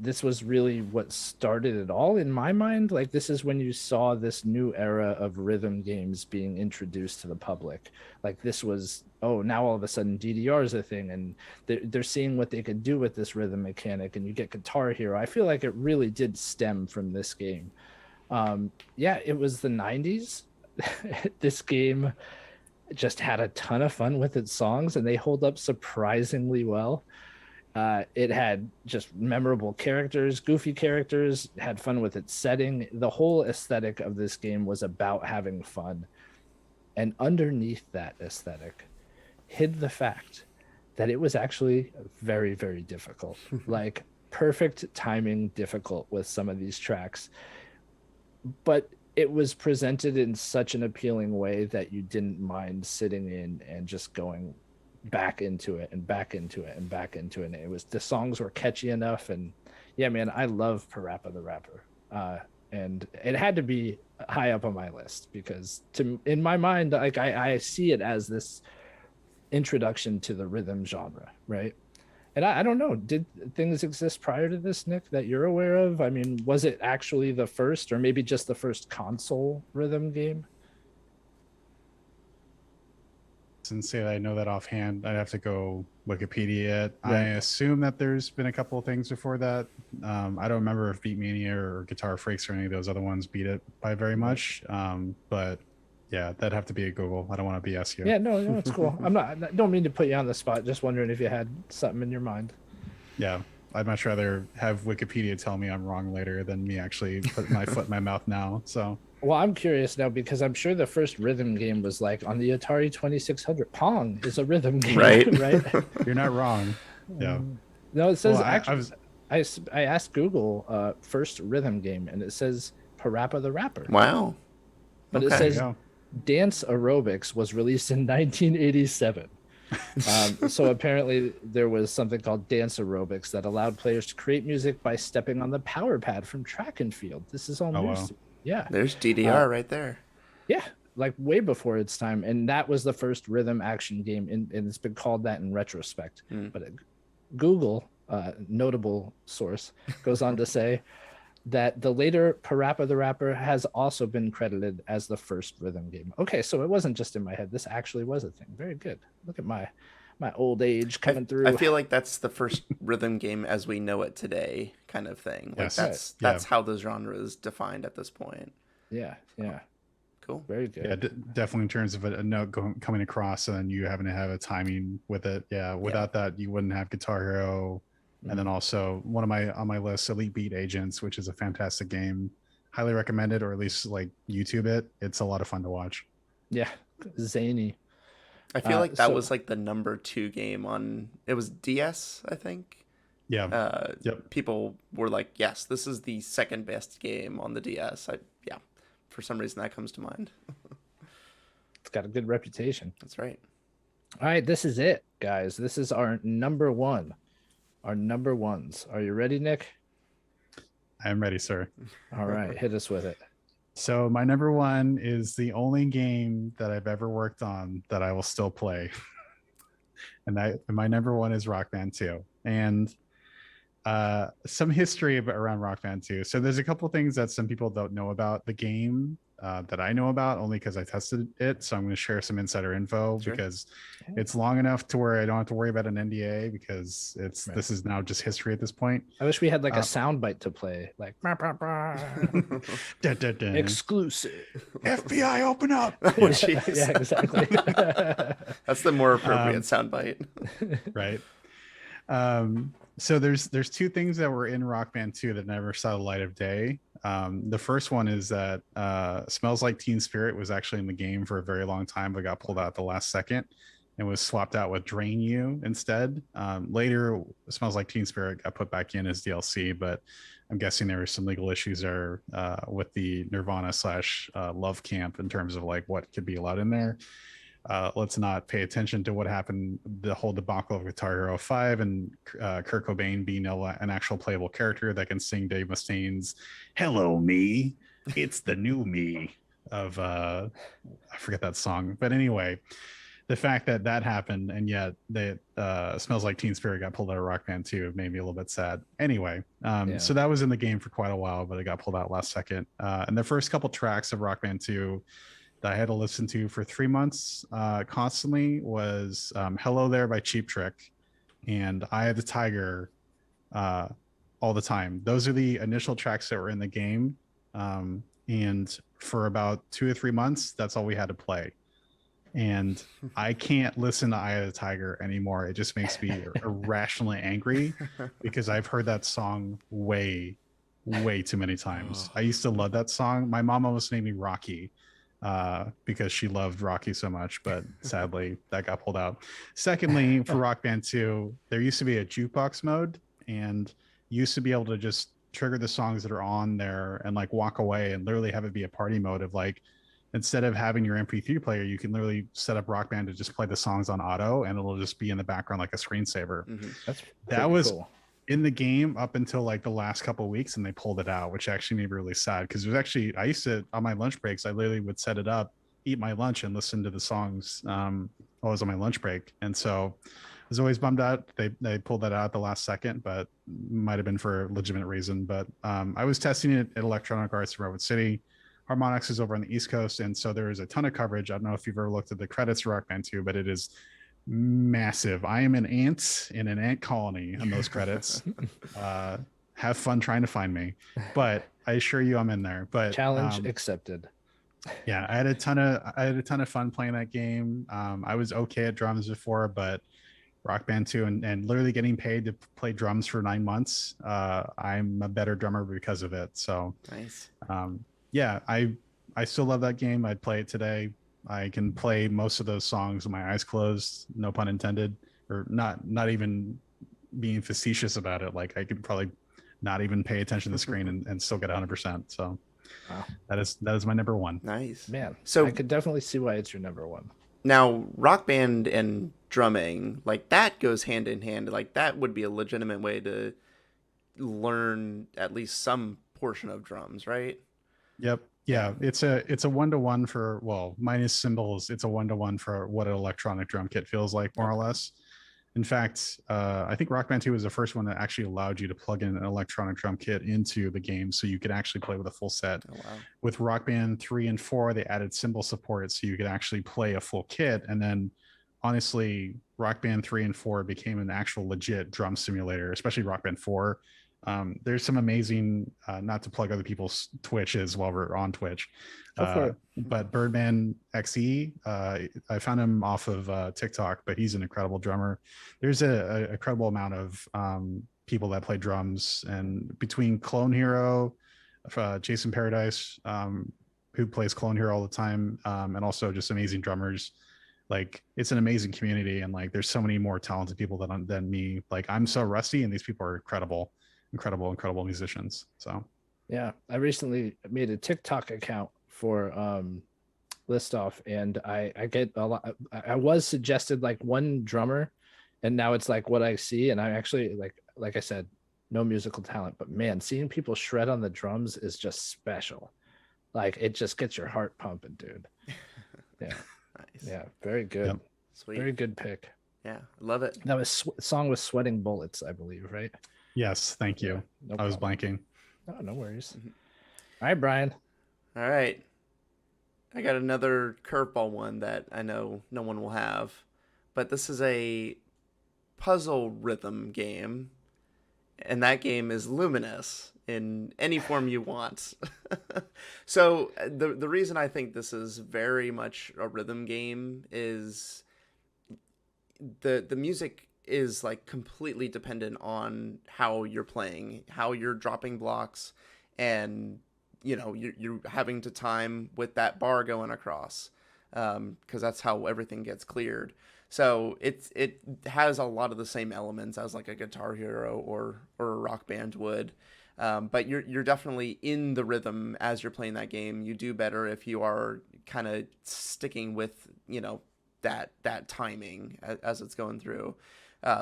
This was really what started it all in my mind. Like this is when you saw this new era of rhythm games being introduced to the public. Like this was, now all of a sudden DDR is a thing, and they're seeing what they could do with this rhythm mechanic, and you get Guitar Hero. I feel like it really did stem from this game. It was the 90s. This game just had a ton of fun with its songs, and they hold up surprisingly well. It had just memorable characters, goofy characters, had fun with its setting. The whole aesthetic of this game was about having fun. And underneath that aesthetic hid the fact that it was actually very, very difficult. Like perfect timing difficult with some of these tracks. But it was presented in such an appealing way that you didn't mind sitting in and just going back into it and back into it and back into it. And it was, the songs were catchy enough. And yeah, man, I love Parappa the Rapper. And it had to be high up on my list because in my mind, like I see it as this introduction to the rhythm genre, right? And I don't know, did things exist prior to this, Nick, that you're aware of? I mean, was it actually the first, or maybe just the first console rhythm game? Since say I know that offhand, I'd have to go Wikipedia it. Right. I assume that there's been a couple of things before that. I don't remember if Beat Mania or Guitar Freaks or any of those other ones beat it by very much. But yeah, that'd have to be a Google. I don't want to BS you. Yeah, no, it's cool. I don't mean to put you on the spot. Just wondering if you had something in your mind. Yeah, I'd much rather have Wikipedia tell me I'm wrong later than me actually put my foot in my mouth now. So. Well, I'm curious now because I'm sure the first rhythm game was like on the Atari 2600. Pong is a rhythm game, right? You're not wrong. Yeah. No, it says I asked Google first rhythm game, and it says Parappa the Rapper. Wow. But it says Dance Aerobics was released in 1987. So apparently there was something called Dance Aerobics that allowed players to create music by stepping on the power pad from track and field. This is all news. Wow. Yeah. There's DDR right there. Yeah, like way before its time. And that was the first rhythm action game, and it's been called that in retrospect. But Google, notable source, goes on to say that the later Parappa the Rapper has also been credited as the first rhythm game. Okay, so it wasn't just in my head. This actually was a thing. Very good. Look at my My old age coming through. I feel like that's the first rhythm game as we know it today, kind of thing. Like Yes. that's how the genre is defined at this point. Yeah. Cool. Very good. Yeah, definitely in terms of a note coming across and then you having to have a timing with it. Yeah, without that, you wouldn't have Guitar Hero. And then also on my list, Elite Beat Agents, which is a fantastic game. Highly recommended, or at least like YouTube it. It's a lot of fun to watch. Yeah, zany. I feel like that was like the number 2 game on. It was DS, I think. Yeah. Yep. People were like, "Yes, this is the second best game on the DS." Yeah, for some reason that comes to mind. It's got a good reputation. That's right. All right, this is it, guys. This is our number 1. Our number ones. Are you ready, Nick? I am ready, sir. All right, hit us with it. So my number 1 is the only game that I've ever worked on that I will still play. and my number 1 is Rock Band 2. And some history around Rock Band 2. So there's a couple things that some people don't know about the game that I know about, only because I tested it. So I'm going to share some insider info because it's long enough to where I don't have to worry about an NDA, because this is now just history at this point. I wish we had like a soundbite to play, like exclusive. FBI, open up! Oh, jeez. Yeah, exactly. That's the more appropriate soundbite. Right. So there's 2 things that were in Rock Band 2 that never saw the light of day. The first one is that Smells Like Teen Spirit was actually in the game for a very long time, but got pulled out at the last second and was swapped out with Drain You instead. Later, Smells Like Teen Spirit got put back in as DLC, but I'm guessing there were some legal issues there with the Nirvana / Love Camp in terms of like what could be allowed in there. Let's not pay attention to what happened, the whole debacle of Guitar Hero 5 and Kurt Cobain being an actual playable character that can sing Dave Mustaine's "Hello Me, It's the New Me" of I forget that song. But anyway, the fact that happened and yet that Smells Like Teen Spirit got pulled out of Rock Band 2 made me a little bit sad. Anyway, so that was in the game for quite a while, but it got pulled out last second. And the first couple tracks of Rock Band 2 that I had to listen to for 3 months constantly was Hello There by Cheap Trick and Eye of the Tiger all the time. Those are the initial tracks that were in the game. And for about 2 or 3 months, that's all we had to play. And I can't listen to Eye of the Tiger anymore. It just makes me irrationally angry because I've heard that song way too many times. I used to love that song. My mom almost named me Rocky because she loved Rocky so much, but sadly that got pulled out. Secondly, for Rock Band 2, there used to be a jukebox mode, and you used to be able to just trigger the songs that are on there and like walk away and literally have it be a party mode of like, instead of having your MP3 player, you can literally set up Rock Band to just play the songs on auto and it'll just be in the background like a screensaver. That was cool. In the game up until like the last couple of weeks, and they pulled it out, which actually made me really sad because it was actually, I used to, on my lunch breaks, I literally would set it up, eat my lunch and listen to the songs while I was on my lunch break. And so I was always bummed out they pulled that out at the last second, but might have been for a legitimate reason. But I was testing it at Electronic Arts in Redwood City. Harmonix is over on the East Coast, and so there is a ton of coverage. I don't know if you've ever looked at the credits for Rock Band 2, but it is massive. I am an ant in an ant colony on those credits. Have fun trying to find me, but I assure you I'm in there. But challenge accepted. Yeah, I had a ton of fun playing that game. I was okay at drums before, but Rock Band 2 and literally getting paid to play drums for 9 months, I'm a better drummer because of it. So nice. Yeah, I still love that game. I'd play it today. I can play most of those songs with my eyes closed, no pun intended, or not even being facetious about it. Like I could probably not even pay attention to the screen and still get 100%. So wow. That is my number 1. Nice, man. So I could definitely see why it's your number 1. Now, Rock Band and drumming, like that goes hand in hand. Like that would be a legitimate way to learn at least some portion of drums, right? Yep. Yeah, it's a 1-to-1 for, well, minus cymbals. It's a 1-to-1 for what an electronic drum kit feels like, more or less. In fact, I think Rock Band 2 was the first one that actually allowed you to plug in an electronic drum kit into the game, so you could actually play with a full set. Oh, wow. With Rock Band 3 and 4, they added cymbal support, so you could actually play a full kit. And then honestly, Rock Band 3 and 4 became an actual legit drum simulator, especially Rock Band 4. There's some amazing, not to plug other people's Twitches while we're on Twitch, Go for it. but Birdman XE, I found him off of TikTok, but he's an incredible drummer. There's a incredible amount of people that play drums, and between Clone Hero, Jason Paradise, who plays Clone Hero all the time, and also just amazing drummers. Like, it's an amazing community, and like there's so many more talented people than me. Like, I'm so rusty, and these people are incredible musicians. So Yeah, I recently made a TikTok account for Listoff, and I get a lot. I was suggested like one drummer, and now it's like what I see. And I actually like I said, no musical talent, but man, seeing people shred on the drums is just special. Like, it just gets your heart pumping, dude. Yeah. Nice. Yeah, very good. Yep. Sweet. Very good pick. Yeah, love it. That was song with Sweating Bullets, I believe, right? yes, thank you. No I was problem. blanking. No worries. All right, Brian. All right. I got another curveball one that I know no one will have, but this is a puzzle rhythm game, and that game is Luminous in any form you want. So the reason I think this is very much a rhythm game is the music is like completely dependent on how you're playing, how you're dropping blocks, and you're having to time with that bar going across, because that's how everything gets cleared. So it has a lot of the same elements as like a Guitar Hero or a Rock Band would, but you're definitely in the rhythm as you're playing that game. You do better if you are kind of sticking with that timing as it's going through.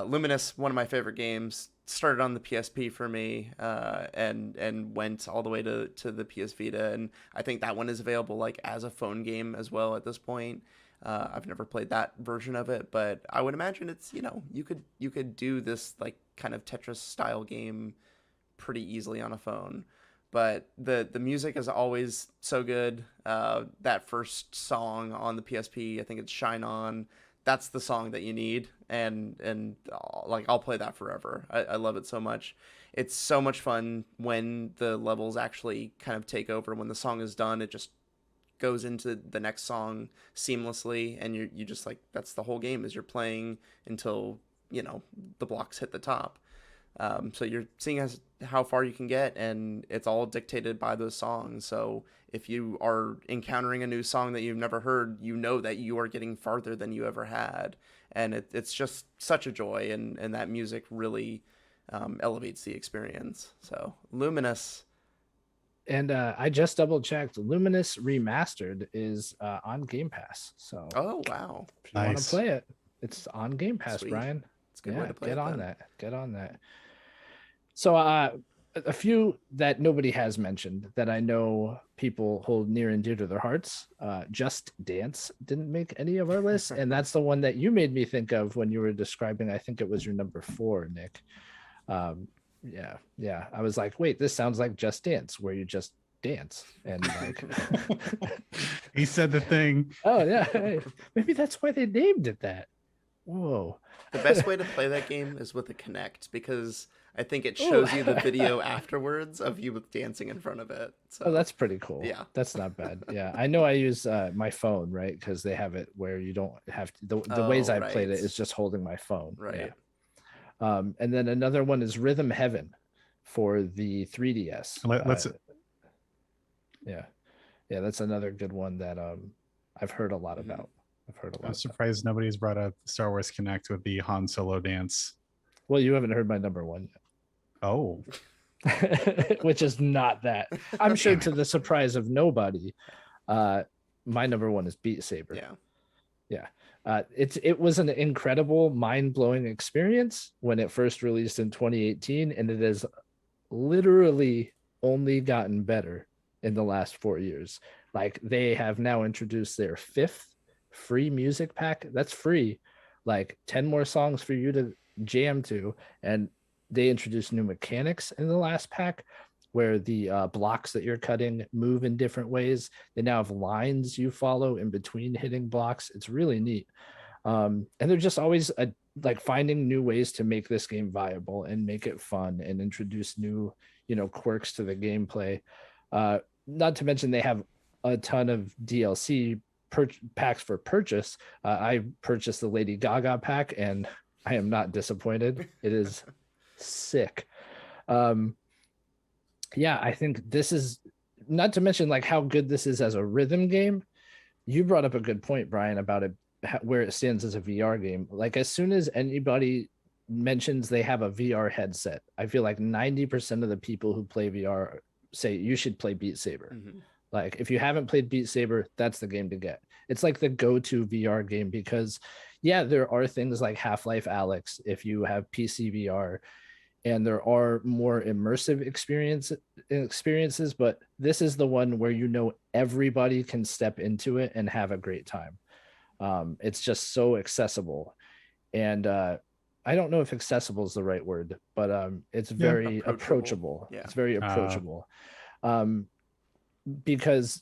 Luminous, one of my favorite games, started on the PSP for me, and went all the way to the PS Vita, and I think that one is available like as a phone game as well at this point. I've never played that version of it, but I would imagine it's you could do this like kind of Tetris style game pretty easily on a phone. But the music is always so good. That first song on the PSP, I think it's Shine On. That's the song that you need, and like I'll play that forever. I love it so much. It's so much fun when the levels actually kind of take over. When the song is done, it just goes into the next song seamlessly, and you just like, that's the whole game, is you're playing until the blocks hit the top. So you're seeing how far you can get, and it's all dictated by those songs. So if you are encountering a new song that you've never heard, that you are getting farther than you ever had. And it's just such a joy, and that music really elevates the experience. So Luminous. And I just double checked. Luminous Remastered is on Game Pass. So Oh, wow. if you want Nice. to play it, it's on Game Pass, Sweet. Brian. It's a good way to play get it on then. that. Get on that. So a few that nobody has mentioned that I know people hold near and dear to their hearts. Just Dance didn't make any of our lists, and that's the one that you made me think of when you were describing. I think it was your number 4, Nick. Yeah. I was like, wait, this sounds like Just Dance, where you just dance and like. He said the thing. Oh yeah, hey, maybe that's why they named it that. Whoa. The best way to play that game is with a Kinect, because I think it shows you the video afterwards of you dancing in front of it. So Oh, that's pretty cool. Yeah. That's not bad. Yeah, I know I use my phone, right? Because they have it where you don't have to, the ways I played it right. is just holding my phone. Right. Yeah. And then another one is Rhythm Heaven for the 3DS. Let's Yeah, that's another good one that I've heard a lot about. I'm surprised nobody's brought up Star Wars Connect with the Han Solo dance. Well, you haven't heard my number 1 Oh, yet. Which is not that. I'm sure to the surprise of nobody. My number 1 is Beat Saber. Yeah. It was an incredible, mind-blowing experience when it first released in 2018, and it has literally only gotten better in the last 4 years. Like, they have now introduced their 5th free music pack. That's free, like 10 more songs for you to jam to. And they introduced new mechanics in the last pack, where the blocks that you're cutting move in different ways. They now have lines you follow in between hitting blocks. It's really neat. And they're just always like finding new ways to make this game viable and make it fun and introduce new, quirks to the gameplay. Not to mention they have a ton of DLC packs for purchase. I purchased the Lady Gaga pack and I am not disappointed. It is sick. Yeah, I think this is, not to mention like how good this is as a rhythm game. You brought up a good point, Brian, about it, where it stands as a VR game. Like as soon as anybody mentions they have a VR headset, I feel like 90% of the people who play VR say you should play Beat Saber. Mm-hmm. Like if you haven't played Beat Saber, that's the game to get. It's like the go-to VR game because yeah, there are things like Half-Life Alyx if you have PC VR, and there are more immersive experiences, but this is the one where everybody can step into it and have a great time. It's just so accessible, and I don't know if accessible is the right word, but it's very approachable. Yeah. It's very approachable, because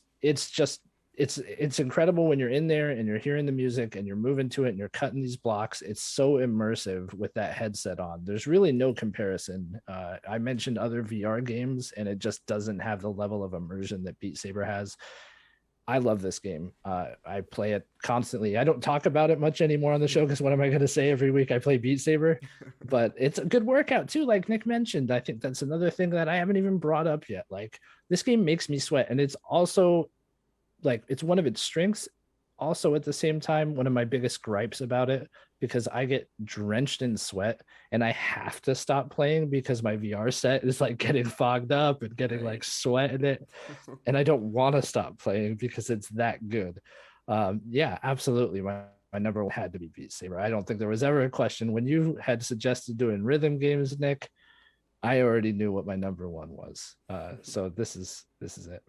it's incredible when you're in there and you're hearing the music and you're moving to it and you're cutting these blocks. It's so immersive with that headset on. There's really no comparison. I mentioned other VR games and it just doesn't have the level of immersion that Beat Saber has. I love this game. I play it constantly. I don't talk about it much anymore on the show because what am I going to say every week? I play Beat Saber, but it's a good workout too. Like Nick mentioned, I think that's another thing that I haven't even brought up yet. Like this game makes me sweat, and it's also like it's one of its strengths. Also at the same time, one of my biggest gripes about it, because I get drenched in sweat and I have to stop playing because my VR set is like getting fogged up and getting like sweat in it. And I don't want to stop playing because it's that good. Yeah, absolutely. My number one had to be Beat Saber. I don't think there was ever a question. When you had suggested doing rhythm games, Nick, I already knew what my number one was. So this is it.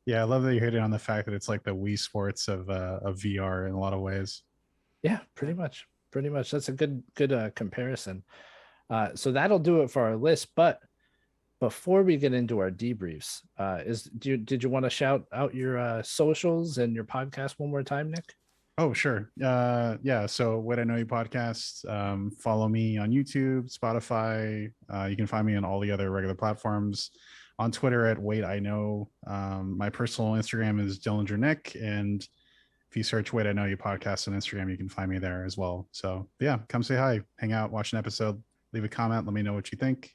Yeah, I love that you hit it on the fact that it's like the Wii Sports of VR in a lot of ways. Yeah, pretty much. That's a good comparison. So that'll do it for our list. But before we get into our debriefs, did you want to shout out your socials and your podcast one more time, Nick? Oh, sure. Yeah. So What I Know You podcast, follow me on YouTube, Spotify. You can find me on all the other regular platforms. On Twitter at Wait I Know. My personal Instagram is Dillinger Nick, and if you search Wait I Know You podcast on Instagram, you can find me there as well. So yeah, come say hi, hang out, watch an episode, leave a comment, let me know what you think.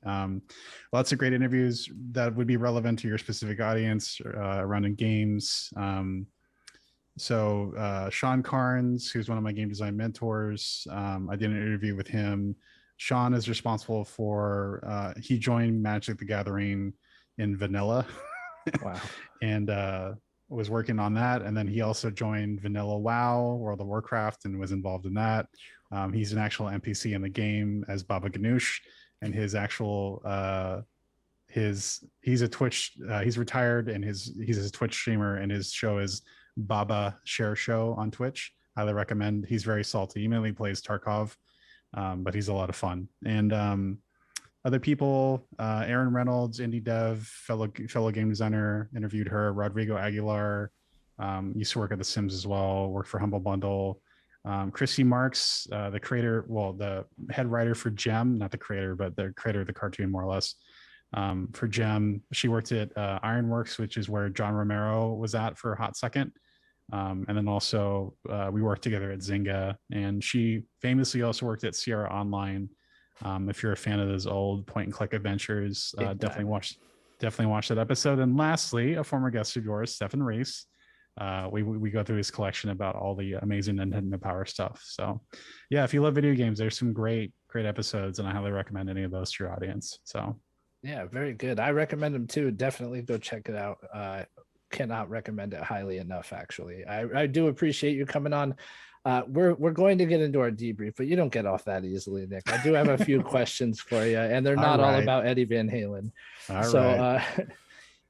Lots of great interviews that would be relevant to your specific audience around in games. So Sean Carnes, who's one of my game design mentors, I did an interview with him. Sean is responsible for, he joined Magic the Gathering in vanilla. Wow. And was working on that. And then he also joined Vanilla WoW, World of Warcraft, and was involved in that. He's an actual NPC in the game as Baba Ganoush, and his actual he's a Twitch, he's retired, and he's a Twitch streamer, and his show is Baba Share Show on Twitch. Highly recommend. He's very salty. He mainly plays Tarkov, but he's a lot of fun. And other people, Aaron Reynolds, indie dev, fellow game designer, interviewed her. Rodrigo Aguilar, used to work at The Sims as well, worked for Humble Bundle. Chrissy Marks, the head writer for Gem, not the creator, but the creator of the cartoon, more or less, for Gem. She worked at Ironworks, which is where John Romero was at for a hot second. And then also we worked together at Zynga, and she famously also worked at Sierra Online. If you're a fan of those old point and click adventures, definitely watch that episode. And lastly, a former guest of yours, Stefan Reese. We go through his collection about all the amazing Nintendo Power stuff. So yeah, if you love video games, there's some great episodes, and I highly recommend any of those to your audience. So yeah, very good. I recommend them too. Definitely go check it out. Cannot recommend it highly enough, actually. I do appreciate you coming on. We're going to get into our debrief, but you don't get off that easily, Nick. I do have a few questions for you, and they're not all about Eddie Van Halen.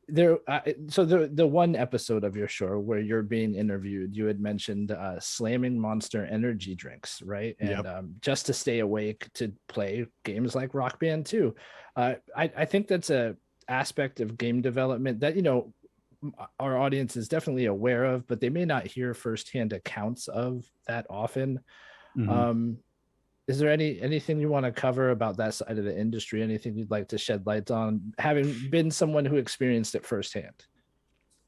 The one episode of your show where you're being interviewed, you had mentioned slamming Monster energy drinks, right? And just to stay awake to play games like Rock Band 2. I think that's a aspect of game development that our audience is definitely aware of, but they may not hear firsthand accounts of that often. Um, is there anything you want to cover about that side of the industry? Anything you'd like to shed light on, having been someone who experienced it firsthand?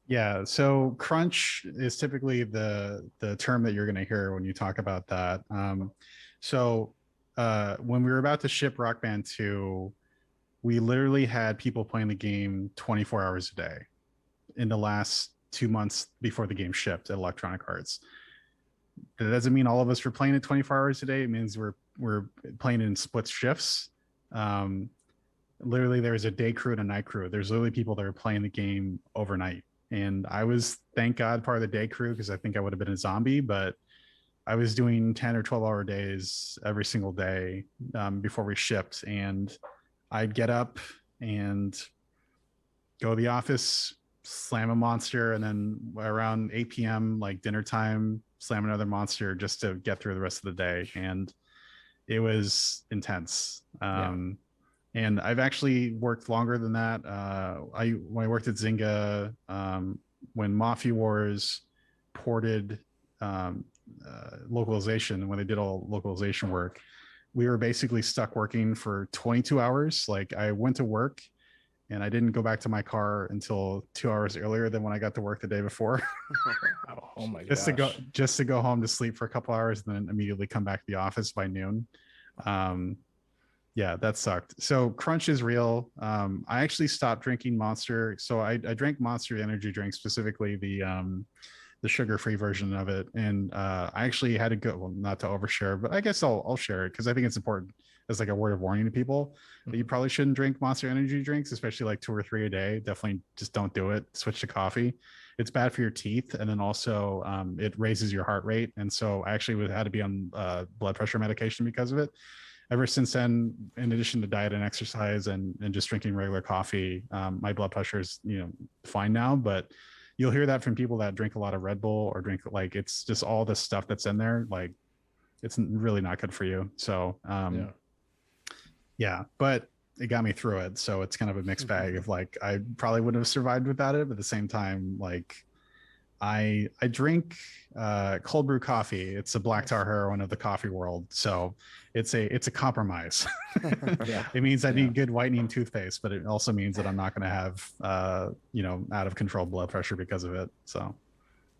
Yeah, so crunch is typically the term that you're going to hear when you talk about that. So when we were about to ship Rock Band 2, we literally had people playing the game 24 hours a day in the last 2 months before the game shipped at Electronic Arts. That doesn't mean all of us were playing it 24 hours a day. It means we're playing in split shifts. Literally, there's a day crew and a night crew. There's literally people that are playing the game overnight. And I was, thank God, part of the day crew, because I think I would have been a zombie, but I was doing 10 or 12-hour days every single day before we shipped. And I'd get up and go to the office, slam a monster, and then around 8 p.m., like dinner time, slam another monster just to get through the rest of the day. And it was intense. And I've actually worked longer than that. When I worked at Zynga, when Mafia Wars ported localization, when they did all localization work, we were basically stuck working for 22 hours. Like I went to work and I didn't go back to my car until 2 hours earlier than when I got to work the day before. Oh my gosh. Just to go home to sleep for a couple hours and then immediately come back to the office by noon. Yeah, that sucked. So crunch is real. I actually stopped drinking Monster. So I drank Monster energy drink, specifically the sugar-free version of it. And I actually had to go, well, not to overshare, but I guess I'll share it because I think it's important as like a word of warning to people that you probably shouldn't drink Monster energy drinks, especially like 2 or 3 a day. Definitely just don't do it. Switch to coffee. It's bad for your teeth. And then also it raises your heart rate. And so I actually had to be on blood pressure medication because of it. Ever since then, in addition to diet and exercise and just drinking regular coffee, my blood pressure is, fine now. But you'll hear that from people that drink a lot of Red Bull or drink, like, it's just all the stuff that's in there. Like, it's really not good for you. So, yeah, but it got me through it. So it's kind of a mixed bag of like, I probably wouldn't have survived without it. But at the same time, like, I drink cold brew coffee. It's a black tar heroin of the coffee world. So it's a compromise. It means I need good whitening toothpaste, but it also means that I'm not going to have out of control blood pressure because of it. So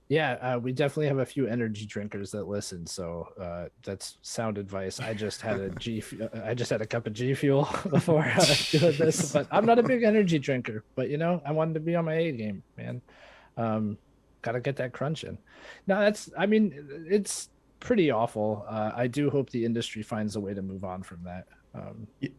yeah, we definitely have a few energy drinkers that listen. So that's sound advice. I just had a cup of G Fuel before doing this, but I'm not a big energy drinker. But I wanted to be on my A game, man. Got to get that crunch in. No, it's pretty awful. I do hope the industry finds a way to move on from that.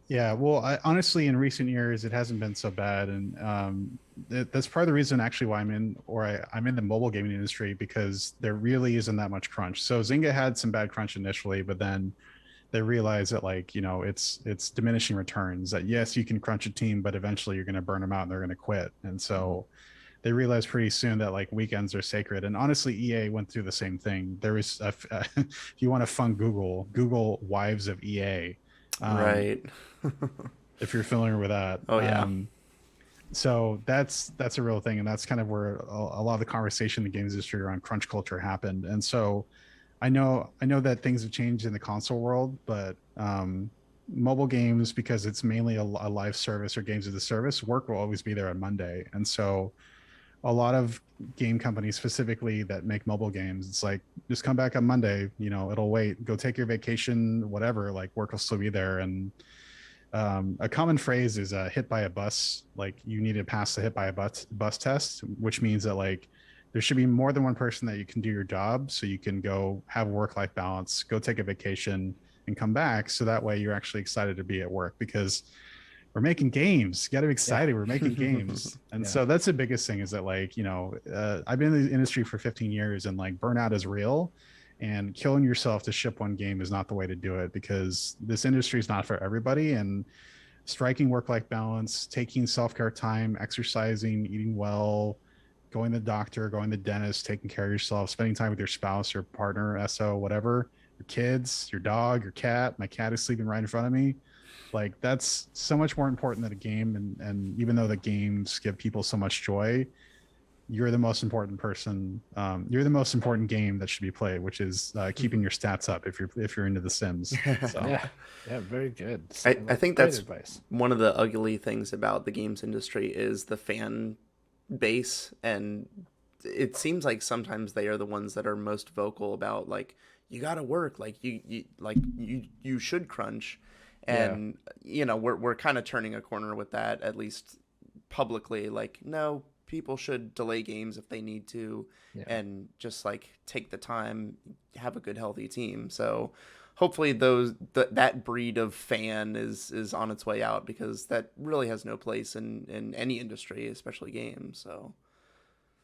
Yeah, well, honestly, in recent years, it hasn't been so bad. And that's part of the reason actually why I'm in the mobile gaming industry, because there really isn't that much crunch. So Zynga had some bad crunch initially, but then they realized that it's diminishing returns, that yes, you can crunch a team, but eventually you're going to burn them out and they're going to quit. And so they realized pretty soon that like weekends are sacred. And honestly, EA went through the same thing. There was, if you want to fund Google wives of EA. Right. If you're familiar with that. Oh yeah. So that's a real thing. And that's kind of where a lot of the conversation in the games industry around crunch culture happened. And so I know that things have changed in the console world, but mobile games, because it's mainly a live service or games as a service, work will always be there on Monday. And so a lot of game companies specifically that make mobile games, it's like, just come back on Monday, it'll wait, go take your vacation, whatever, like work will still be there. And a common phrase is hit by a bus. Like, you need to pass the hit by a bus test, which means that like there should be more than one person that you can do your job, so you can go have work-life balance, go take a vacation and come back. So that way you're actually excited to be at work, because we're making games. You got to be excited. Yeah. We're making games. And so that's the biggest thing, is that like, I've been in the industry for 15 years and like burnout is real, and killing yourself to ship one game is not the way to do it, because this industry is not for everybody. And striking work-life balance, taking self-care time, exercising, eating well, going to the doctor, going to the dentist, taking care of yourself, spending time with your spouse or partner, SO, whatever, your kids, your dog, your cat. My cat is sleeping right in front of me. Like, that's so much more important than a game. And even though the games give people so much joy, you're the most important person. You're the most important game that should be played, which is keeping your stats up if you're into The Sims. So Yeah, very good. I think Great that's advice. one of the ugly things about the games industry is the fan base, and it seems like sometimes they are the ones that are most vocal about like you got to work, like you should crunch, Yeah, and we're kind of turning a corner with that, at least publicly. Like, no, people should delay games if they need to, yeah. and just like take the time, have a good healthy team. So hopefully that breed of fan is on its way out, because that really has no place in any industry, especially games. So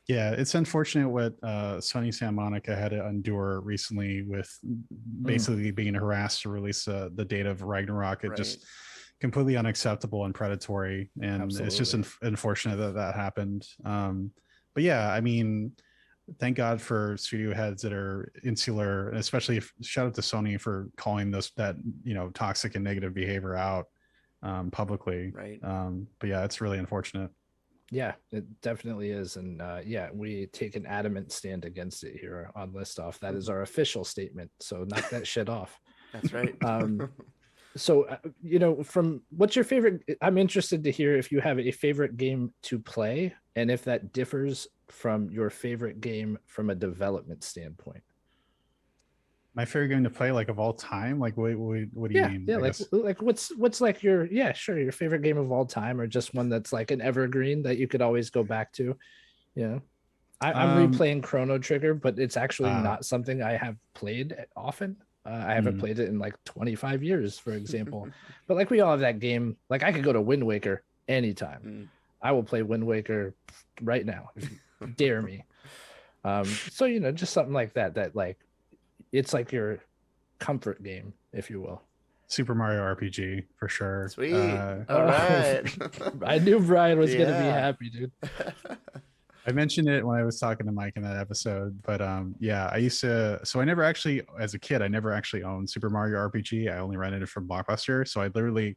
yeah, it's unfortunate what Sony Santa Monica had to endure recently with Mm, basically being harassed to release the date of Ragnarok. It right. just completely unacceptable and predatory, and it's just absolutely. unfortunate that that happened. But yeah, I mean, thank God for studio heads that are insular, and especially shout out to Sony for calling that toxic and negative behavior out publicly. Right. But yeah, it's really unfortunate. Yeah, it definitely is. And yeah, we take an adamant stand against it here on List Off. That is our official statement. So knock that shit off. That's right. Um, so, from what's your favorite? I'm interested to hear if you have a favorite game to play and if that differs from your favorite game from a development standpoint. My favorite game to play, like of all time, like what do you Yeah, mean? yeah. I Like, guess what's like your sure, your favorite game of all time, or just one that's like an evergreen that you could always go back to. Yeah. I'm um replaying Chrono Trigger, but it's actually uh not something I have played often. I haven't mm, played it in like 25 years, for example. But like we all have that game. Like I could go to Wind Waker anytime. Mm. I will play Wind Waker right now if you dare me. So just something like that. That like it's like your comfort game, if you will. Super Mario RPG for sure. Sweet. All Oh, right. I knew Brian was gonna be Yeah. happy, dude. I mentioned it when I was talking to Mike in that episode, but yeah, I used to. So I never actually, as a kid, I never actually owned Super Mario RPG. I only rented it from Blockbuster. So I'd literally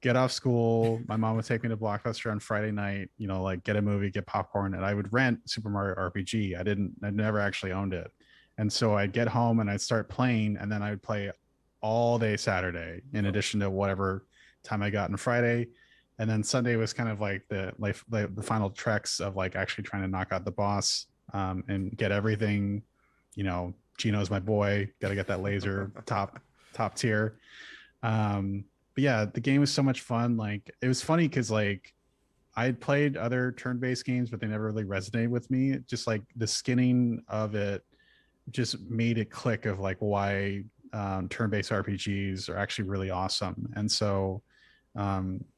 get off school. My mom would take me to Blockbuster on Friday night, like get a movie, get popcorn, and I would rent Super Mario RPG. I never actually owned it. And so I'd get home and I'd start playing, and then I would play all day Saturday, in addition to whatever time I got on Friday. And then Sunday was kind of like the final treks of like actually trying to knock out the boss, and get everything. Gino's my boy. Got to get that laser top tier. But yeah, the game was so much fun. Like it was funny because like I had played other turn-based games, but they never really resonated with me. Just like the skinning of it just made it click of like why turn-based RPGs are actually really awesome. And so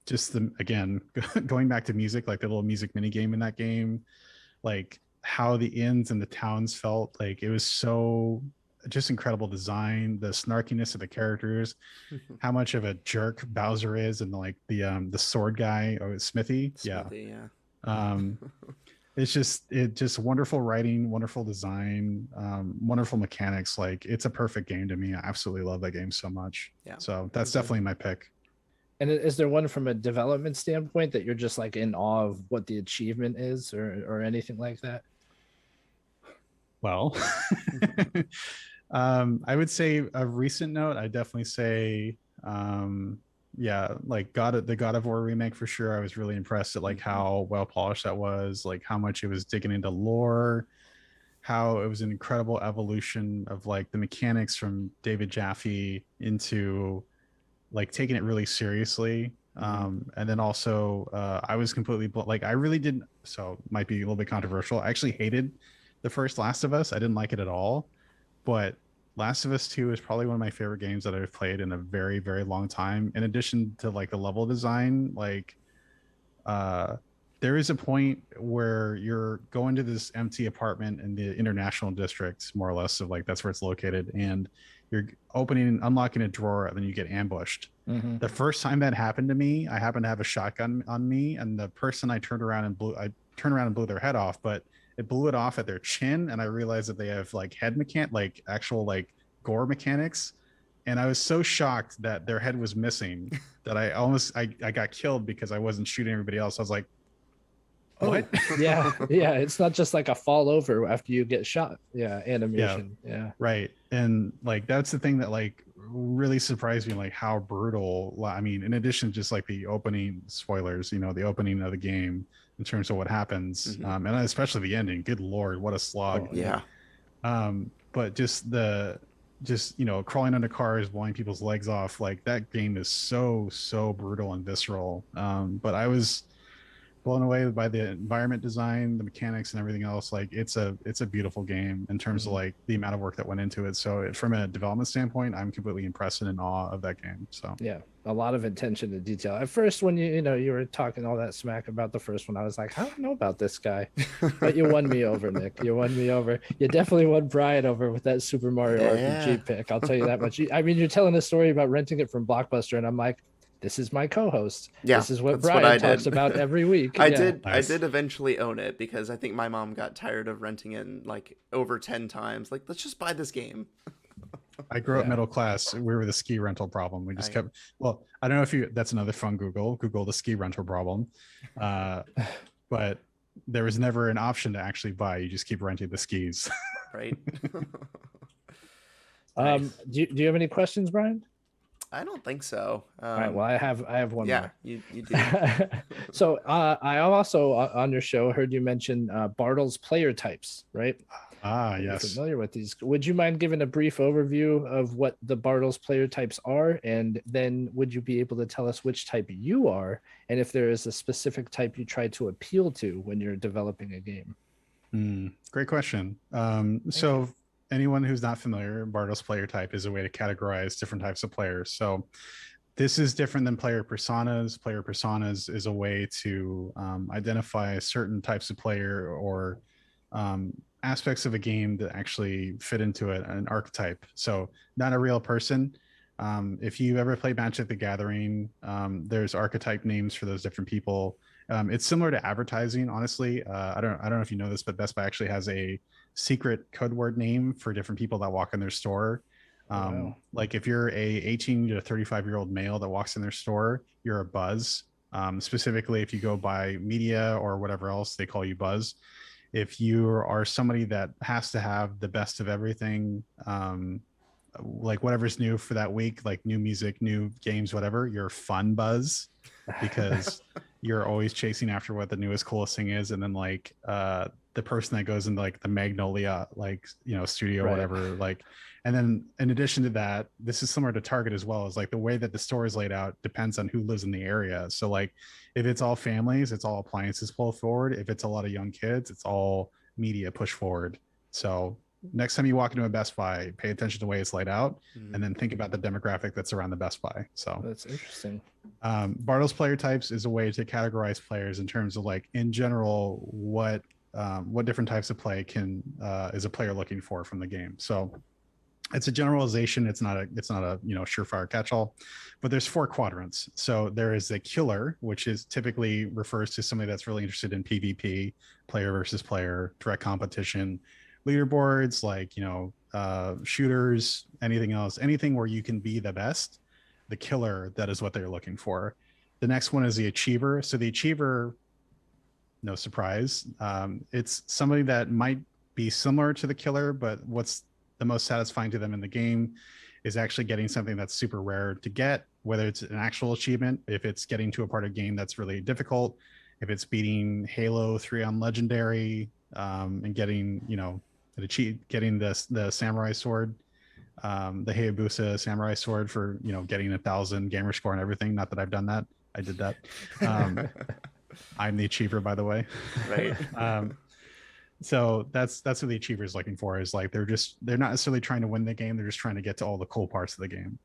just again going back to music, like the little music mini game in that game, like how the inns and the towns felt, like it was so just incredible design, the snarkiness of the characters, how much of a jerk Bowser is, and like the sword guy or Smithy. Smithy, yeah. um it just wonderful writing, wonderful design, wonderful mechanics. Like it's a perfect game to me. I absolutely love that game so much. Yeah. So that's definitely my pick. And is there one from a development standpoint that you're just like in awe of what the achievement is, or anything like that? Well, I would say a recent note. I definitely say, yeah, like the God of War remake for sure. I was really impressed at like how well polished that was, like how much it was digging into lore, how it was an incredible evolution of like the mechanics from David Jaffe into like taking it really seriously. And then also I was completely like I really didn't, so might be a little bit controversial. I actually hated the first Last of Us. I didn't like it at all, but Last of Us 2 is probably one of my favorite games that I've played in a very, very long time. In addition to like the level design, like there is a point where you're going to this empty apartment in the international district, more or less, of like that's where it's located, and you're opening and unlocking a drawer, and then you get ambushed. Mm-hmm. The first time that happened to me, I happened to have a shotgun on me, and the person I turned around and blew their head off, but it blew it off at their chin, and I realized that they have like like actual like gore mechanics, and I was so shocked that their head was missing that I got killed because I wasn't shooting everybody else. I was like, What? Yeah, yeah. It's not just like a fall over after you get shot. Yeah, animation. Yeah. Right. And like that's the thing that like really surprised me, like how brutal. I mean, in addition to just like the opening spoilers, you know, the opening of the game in terms of what happens, Mhm. and especially the ending. Good Lord, what a slog. Oh, Yeah. But just you know, crawling under cars, blowing people's legs off, like that game is so brutal and visceral. But I was blown away by the environment design, the mechanics, and everything else. Like it's a beautiful game in terms of Mhm. like the amount of work that went into it. So from a development standpoint, I'm completely impressed and in awe of that game. So Yeah, a lot of attention to detail. At first, when you were talking all that smack about the first one, I was like, I don't know about this guy, but you won me over, Nick. You won me over. You definitely won Brian over with that Super Mario Yeah. RPG pick. I'll tell you that much. I mean, you're telling a story about renting it from Blockbuster, and I'm like, this is my co-host. Yeah, This is what that's what Brian I talks did. about every week. I Yeah. did. Nice. I did eventually own it because I think my mom got tired of renting it like over 10 times. Like, let's just buy this game. I grew up Yeah. middle class. We were the ski rental problem. We just I- kept. Well, I don't know if you. That's another fun Google the ski rental problem. But there was never an option to actually buy. You just keep renting the skis. Right. Do you have any questions, Brian? I don't think so. All right. Well, I have one yeah, more. you do. So I also on your show heard you mention Bartle's player types, right? You're Yes. familiar with these. Would you mind giving a brief overview of what the Bartle's player types are? And then would you be able to tell us which type you are and if there is a specific type you try to appeal to when you're developing a game? Great question. So anyone who's not familiar, Bartle's player type is a way to categorize different types of players. So this is different than player personas. Player personas is a way to identify certain types of player or aspects of a game that actually fit into an archetype. So not a real person. If you ever played Magic the Gathering, there's archetype names for those different people. It's similar to advertising, honestly. I don't know if you know this, but Best Buy actually has a secret code word name for different people that walk in their store. Wow. Like if you're a 18 to 35-year-old male that walks in their store, you're a Buzz. Specifically, if you go by media or whatever else, they call you Buzz. If you are somebody that has to have the best of everything, like whatever's new for that week, like new music, new games, whatever, you're Fun Buzz because you're always chasing after what the newest coolest thing is. And then like the person that goes into like the Magnolia, like, you know, studio or Right. whatever, like, and then in addition to that, this is similar to Target as well, is like the way that the store is laid out depends on who lives in the area. So like if it's all families, it's all appliances pull forward. If it's a lot of young kids, it's all media push forward. So next time you walk into a Best Buy, pay attention to the way it's laid out and then think about the demographic that's around the Best Buy. So That's interesting. Bartle's player types is a way to categorize players in terms of like in general what different types of play can is a player looking for from the game. So it's a generalization. It's not a you know surefire catch-all, but there's 4 quadrants. So there is a killer, which is typically refers to somebody that's really interested in PvP, player versus player, direct competition, leaderboards, like, you know, shooters, anything else, anything where you can be the best. The killer, that is what they're looking for. The next one is the achiever. So the achiever, no surprise, it's somebody that might be similar to the killer, but what's the most satisfying to them in the game is actually getting something that's super rare to get, whether it's an actual achievement, if it's getting to a part of game that's really difficult, if it's beating Halo 3 on Legendary, and getting, you know, getting the samurai sword, the Hayabusa samurai sword for, you know, getting 1,000 gamer score and everything. Not that I've done that. I did that. I'm the achiever, by the way. Right. So that's what the achiever is looking for, is like they're not necessarily trying to win the game, they're just trying to get to all the cool parts of the game.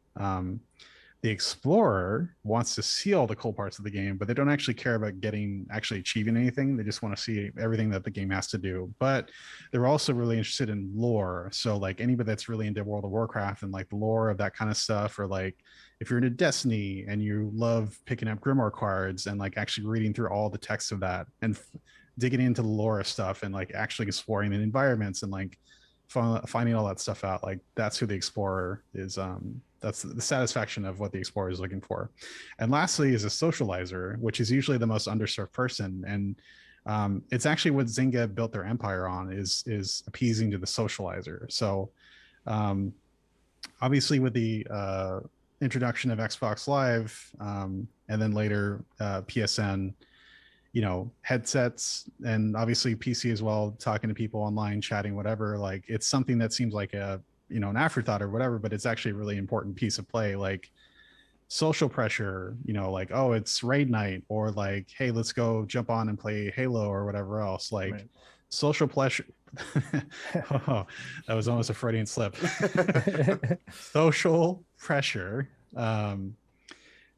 The explorer wants to see all the cool parts of the game, but they don't actually care about actually achieving anything. They just want to see everything that the game has to do. But they're also really interested in lore. So like anybody that's really into World of Warcraft and like the lore of that kind of stuff, or like if you're into Destiny and you love picking up Grimoire cards and like actually reading through all the text of that and digging into the lore of stuff and like actually exploring the environments and like finding all that stuff out, like that's who the explorer is. That's the satisfaction of what the explorer is looking for. And lastly is a socializer, which is usually the most underserved person. And It's actually what Zynga built their empire on, is appeasing to the socializer. So obviously with the introduction of Xbox Live, and then later PSN, headsets, and obviously PC as well, talking to people online, chatting, whatever, like it's something that seems like an afterthought or whatever, but it's actually a really important piece of play. Like social pressure, like, oh, it's raid night, or like, hey, let's go jump on and play Halo or whatever else. Like Right. social pleasure. Oh, that was almost a Freudian slip. Social pressure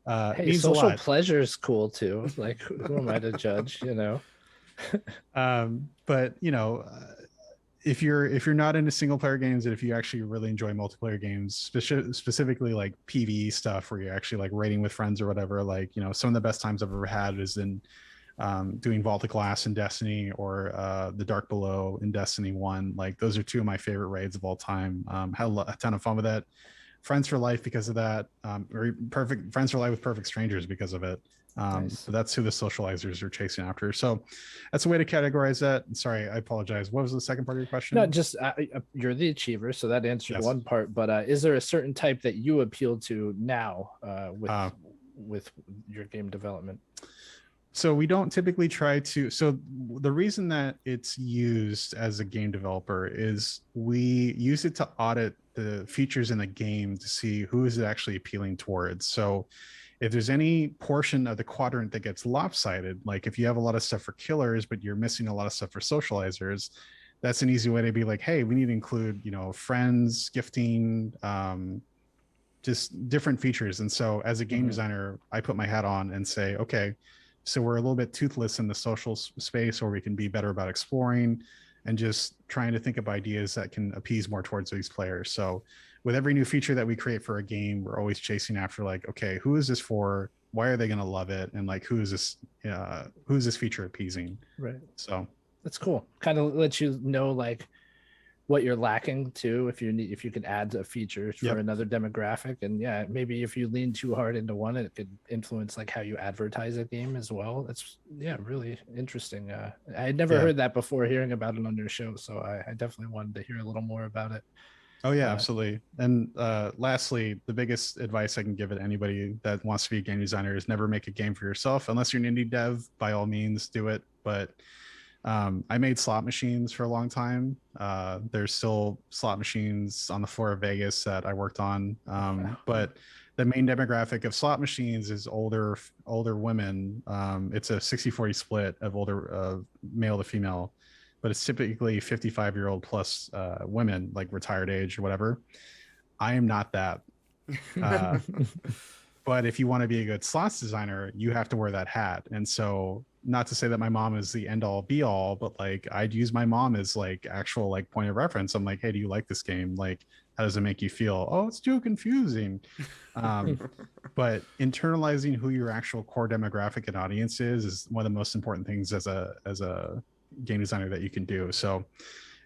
Hey, means a social lot. pleasure is cool too. Like, who am I to judge? But if you're not into single player games, and if you actually really enjoy multiplayer games, specifically like PvE stuff where you're actually like raiding with friends or whatever, like some of the best times I've ever had is in doing Vault of Glass in Destiny, or the Dark Below in Destiny 1. Like those are two of my favorite raids of all time. Had a ton of fun with that. Friends for life because of that. Or perfect friends for life with perfect strangers because of it. Nice. So that's who the socializers are chasing after. So that's a way to categorize that. Sorry, I apologize. What was the second part of your question? No, just you're the achiever, so that answered Yes. one part. But is there a certain type that you appeal to now with your game development? So we don't typically try to. So the reason that it's used as a game developer is we use it to audit the features in the game to see who is it actually appealing towards. So if there's any portion of the quadrant that gets lopsided, like if you have a lot of stuff for killers, but you're missing a lot of stuff for socializers, that's an easy way to be like, hey, we need to include, friends, gifting, just different features. And so as a game designer, I put my hat on and say, okay, so we're a little bit toothless in the social space, or we can be better about exploring and just trying to think of ideas that can appease more towards these players. So with every new feature that we create for a game, we're always chasing after like, okay, who is this for? Why are they going to love it? And like, who's this feature appeasing? Right. So that's cool. Kind of lets you know like what you're lacking too, if you can add a feature for another demographic. And yeah, maybe if you lean too hard into one, it could influence like how you advertise a game as well. That's really interesting. I had never heard that before hearing about it on your show, so I definitely wanted to hear a little more about it. Oh yeah, absolutely. And lastly, the biggest advice I can give to anybody that wants to be a game designer is never make a game for yourself. Unless you're an indie dev, by all means do it. But I made slot machines for a long time. There's still slot machines on the floor of Vegas that I worked on. But the main demographic of slot machines is older women. It's a 60-40 split of older male to female, but it's typically 55-year-old plus women, like retired age or whatever. I am not that. But if you want to be a good slots designer, you have to wear that hat. And so, not to say that my mom is the end all be all, but like I'd use my mom as like actual like point of reference. I'm like, hey, do you like this game? Like, how does it make you feel? Oh, it's too confusing. But internalizing who your actual core demographic and audience is one of the most important things as a game designer that you can do. So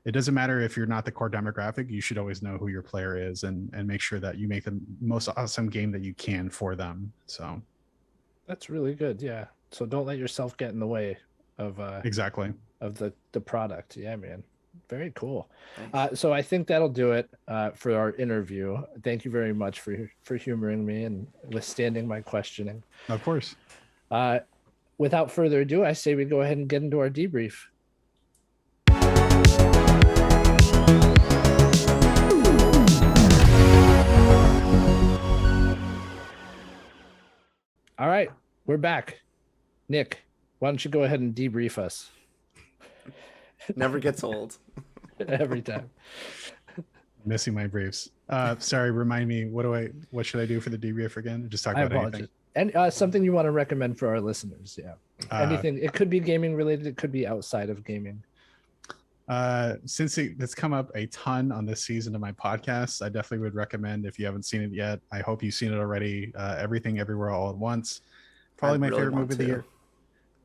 it doesn't matter if you're not the core demographic, you should always know who your player is and make sure that you make the most awesome game that you can for them. So that's really good. Yeah. So don't let yourself get in the way of exactly of the product. Yeah, man. Very cool. So I think that'll do it for our interview. Thank you very much for humoring me and withstanding my questioning. Of course. Without further ado, I say we go ahead and get into our debrief. All right, we're back. Nick, why don't you go ahead and debrief us? Never gets old. Every time. Missing my briefs. Sorry, remind me, what should I do for the debrief again? Just talk about anything. And something you want to recommend for our listeners. Yeah. Anything. It could be gaming related. It could be outside of gaming. Since it's come up a ton on this season of my podcast, I definitely would recommend, if you haven't seen it yet, I hope you've seen it already, Everything Everywhere All at Once. Probably my favorite movie of the year.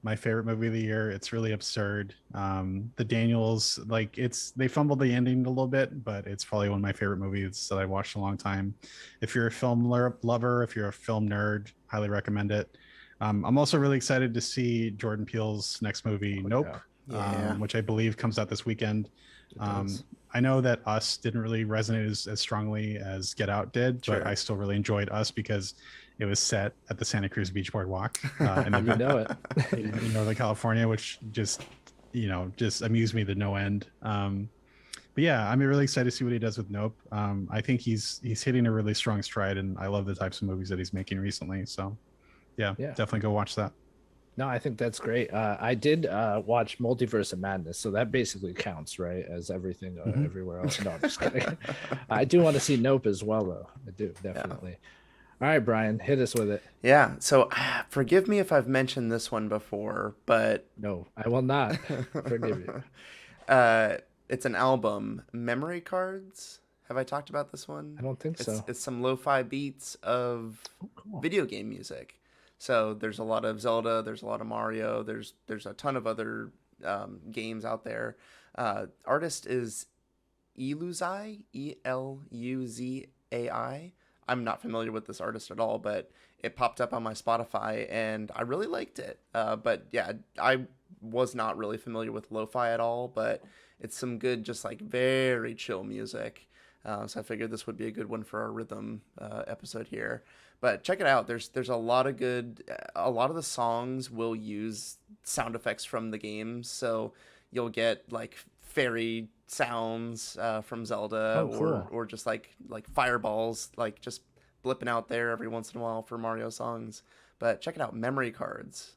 My favorite movie of the year. It's really absurd. The Daniels, like they fumbled the ending a little bit, but it's probably one of my favorite movies that I watched in a long time. If you're a film lover, if you're a film nerd, highly recommend it. I'm also really excited to see Jordan Peele's next movie, Nope, Yeah. which I believe comes out this weekend. It does. I know that Us didn't really resonate as strongly as Get Out did, Sure. but I still really enjoyed Us because it was set at the Santa Cruz Beach Boardwalk in, You know it. in Northern California, which just amused me to no end. But yeah, I'm really excited to see what he does with Nope. I think he's hitting a really strong stride, and I love the types of movies that he's making recently. So yeah. Definitely go watch that. No, I think that's great. I did watch Multiverse of Madness, so that basically counts, right? As everything everywhere else. No, I'm just kidding. I do want to see Nope as well, though. I do, definitely. All right, Brian, hit us with it. Yeah. So forgive me if I've mentioned this one before, but No, I will not forgive you. It's an album, Memory Cards. Have I talked about this one? I don't think so. It's some lo-fi beats of Cool. video game music. So there's a lot of Zelda, there's a lot of Mario, there's a ton of other games out there. Artist is Eluzai, Eluzai. I'm not familiar with this artist at all, but it popped up on my Spotify and I really liked it. But yeah, I was not really familiar with lo-fi at all, but it's some good, just like very chill music. So I figured this would be a good one for our rhythm episode here. But check it out. There's a lot of a lot of the songs will use sound effects from the games. So you'll get like fairy sounds from Zelda, cool. or just like fireballs, like just blipping out there every once in a while for Mario songs. But check it out, Memory Cards.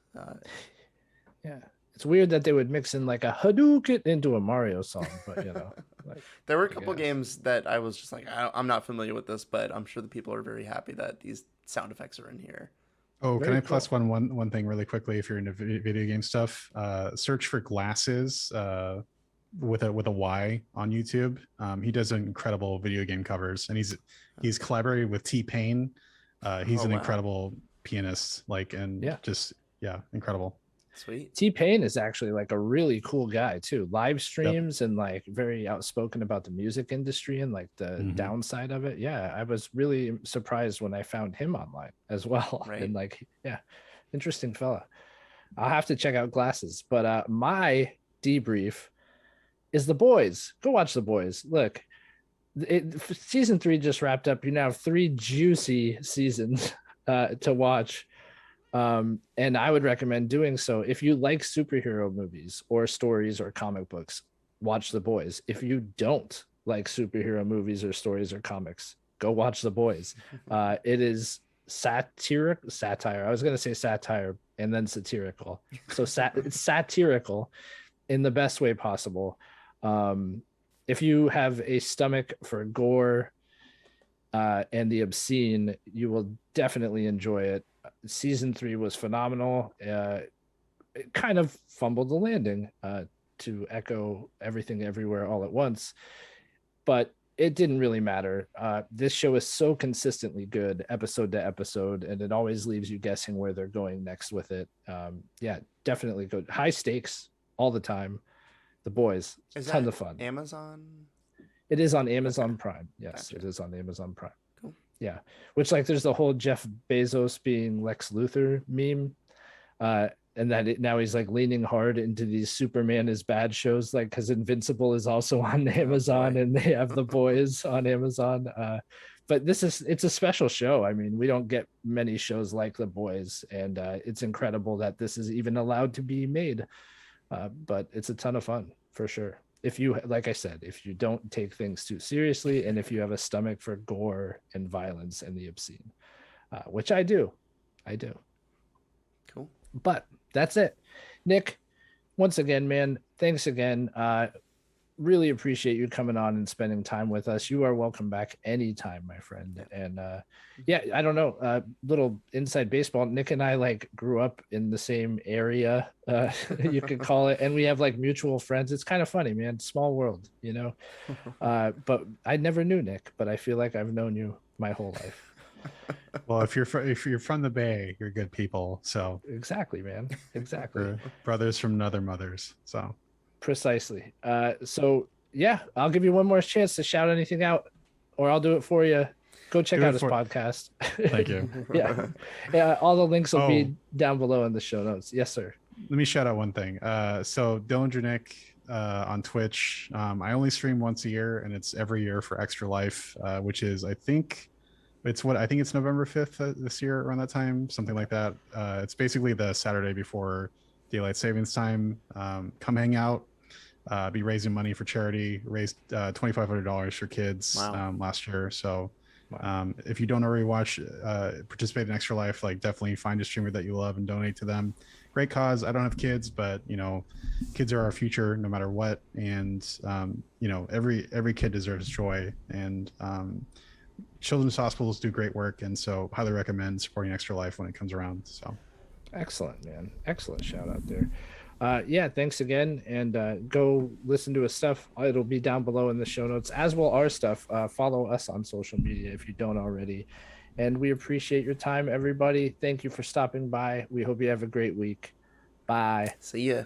Yeah. It's weird that they would mix in like a Hadouken into a Mario song, but like, there were a couple games that I was just like, I'm not familiar with this, but I'm sure the people are very happy that these sound effects are in here. Oh, Very can I cool. plus one thing really quickly? If you're into video game stuff, search for Glasses with a Y on YouTube. He does incredible video game covers, and he's collaborated with T-Pain. He's an incredible pianist, just incredible. Sweet. T-Pain is actually like a really cool guy too. Live streams and like very outspoken about the music industry and like the downside of it. Yeah, I was really surprised when I found him online as well. Right. And like, yeah, interesting fella. I'll have to check out Glasses. But my debrief is The Boys. Go watch The Boys. Look, season 3 just wrapped up. You now have 3 juicy seasons to watch. And I would recommend doing so. If you like superhero movies or stories or comic books, watch The Boys. If you don't like superhero movies or stories or comics, go watch The Boys. It is satire. I was going to say satire and then satirical. So it's satirical in the best way possible. If you have a stomach for gore and the obscene, you will definitely enjoy it. Season 3 was phenomenal. It kind of fumbled the landing to echo Everything Everywhere All at Once, but it didn't really matter. This show is so consistently good episode to episode, and it always leaves you guessing where they're going next with it. Yeah, definitely good. High stakes all the time. The Boys, tons of fun. Amazon? It is on Amazon Prime. Yes, It is on Amazon Prime. Yeah, which like there's the whole Jeff Bezos being Lex Luthor meme, and that now he's like leaning hard into these Superman is bad shows, like because Invincible is also on Amazon and they have The Boys on Amazon. But it's a special show. I mean, we don't get many shows like The Boys, and it's incredible that this is even allowed to be made. But it's a ton of fun for sure. If you, like I said, if you don't take things too seriously, and if you have a stomach for gore and violence and the obscene, which I do. Cool. But that's it. Nick, once again, man, thanks again. Really appreciate you coming on and spending time with us. You are welcome back anytime, my friend. And yeah, I don't know, little inside baseball. Nick and I like grew up in the same area, you could call it, and we have like mutual friends. It's kind of funny, man. Small world, but I never knew Nick, but I feel like I've known you my whole life. Well, if you're from the Bay, you're good people. So exactly, man. Exactly. We're brothers from other mothers. So precisely. So yeah, I'll give you one more chance to shout anything out, or I'll do it for you. Go check Do it out his for- podcast. Thank you. Yeah, all the links will Oh. be down below in the show notes. Yes, sir. Let me shout out one thing. So Dylan Drunick on Twitch. I only stream once a year, and it's every year for Extra Life, which is I think it's November 5th this year around that time, something like that. It's basically the Saturday before daylight savings time. Come hang out. Be raising money for charity. Raised $2,500 for kids last year. So if you don't already participate in Extra Life, like definitely find a streamer that you love and donate to them. Great cause. I don't have kids, but kids are our future no matter what. And every kid deserves joy. And children's hospitals do great work, and so highly recommend supporting Extra Life when it comes around. So excellent, man. Excellent shout out there. Yeah, thanks again, and go listen to his stuff. It'll be down below in the show notes, as will our stuff. Follow us on social media if you don't already, and we appreciate your time, everybody. Thank you for stopping by. We hope you have a great week. Bye. See ya.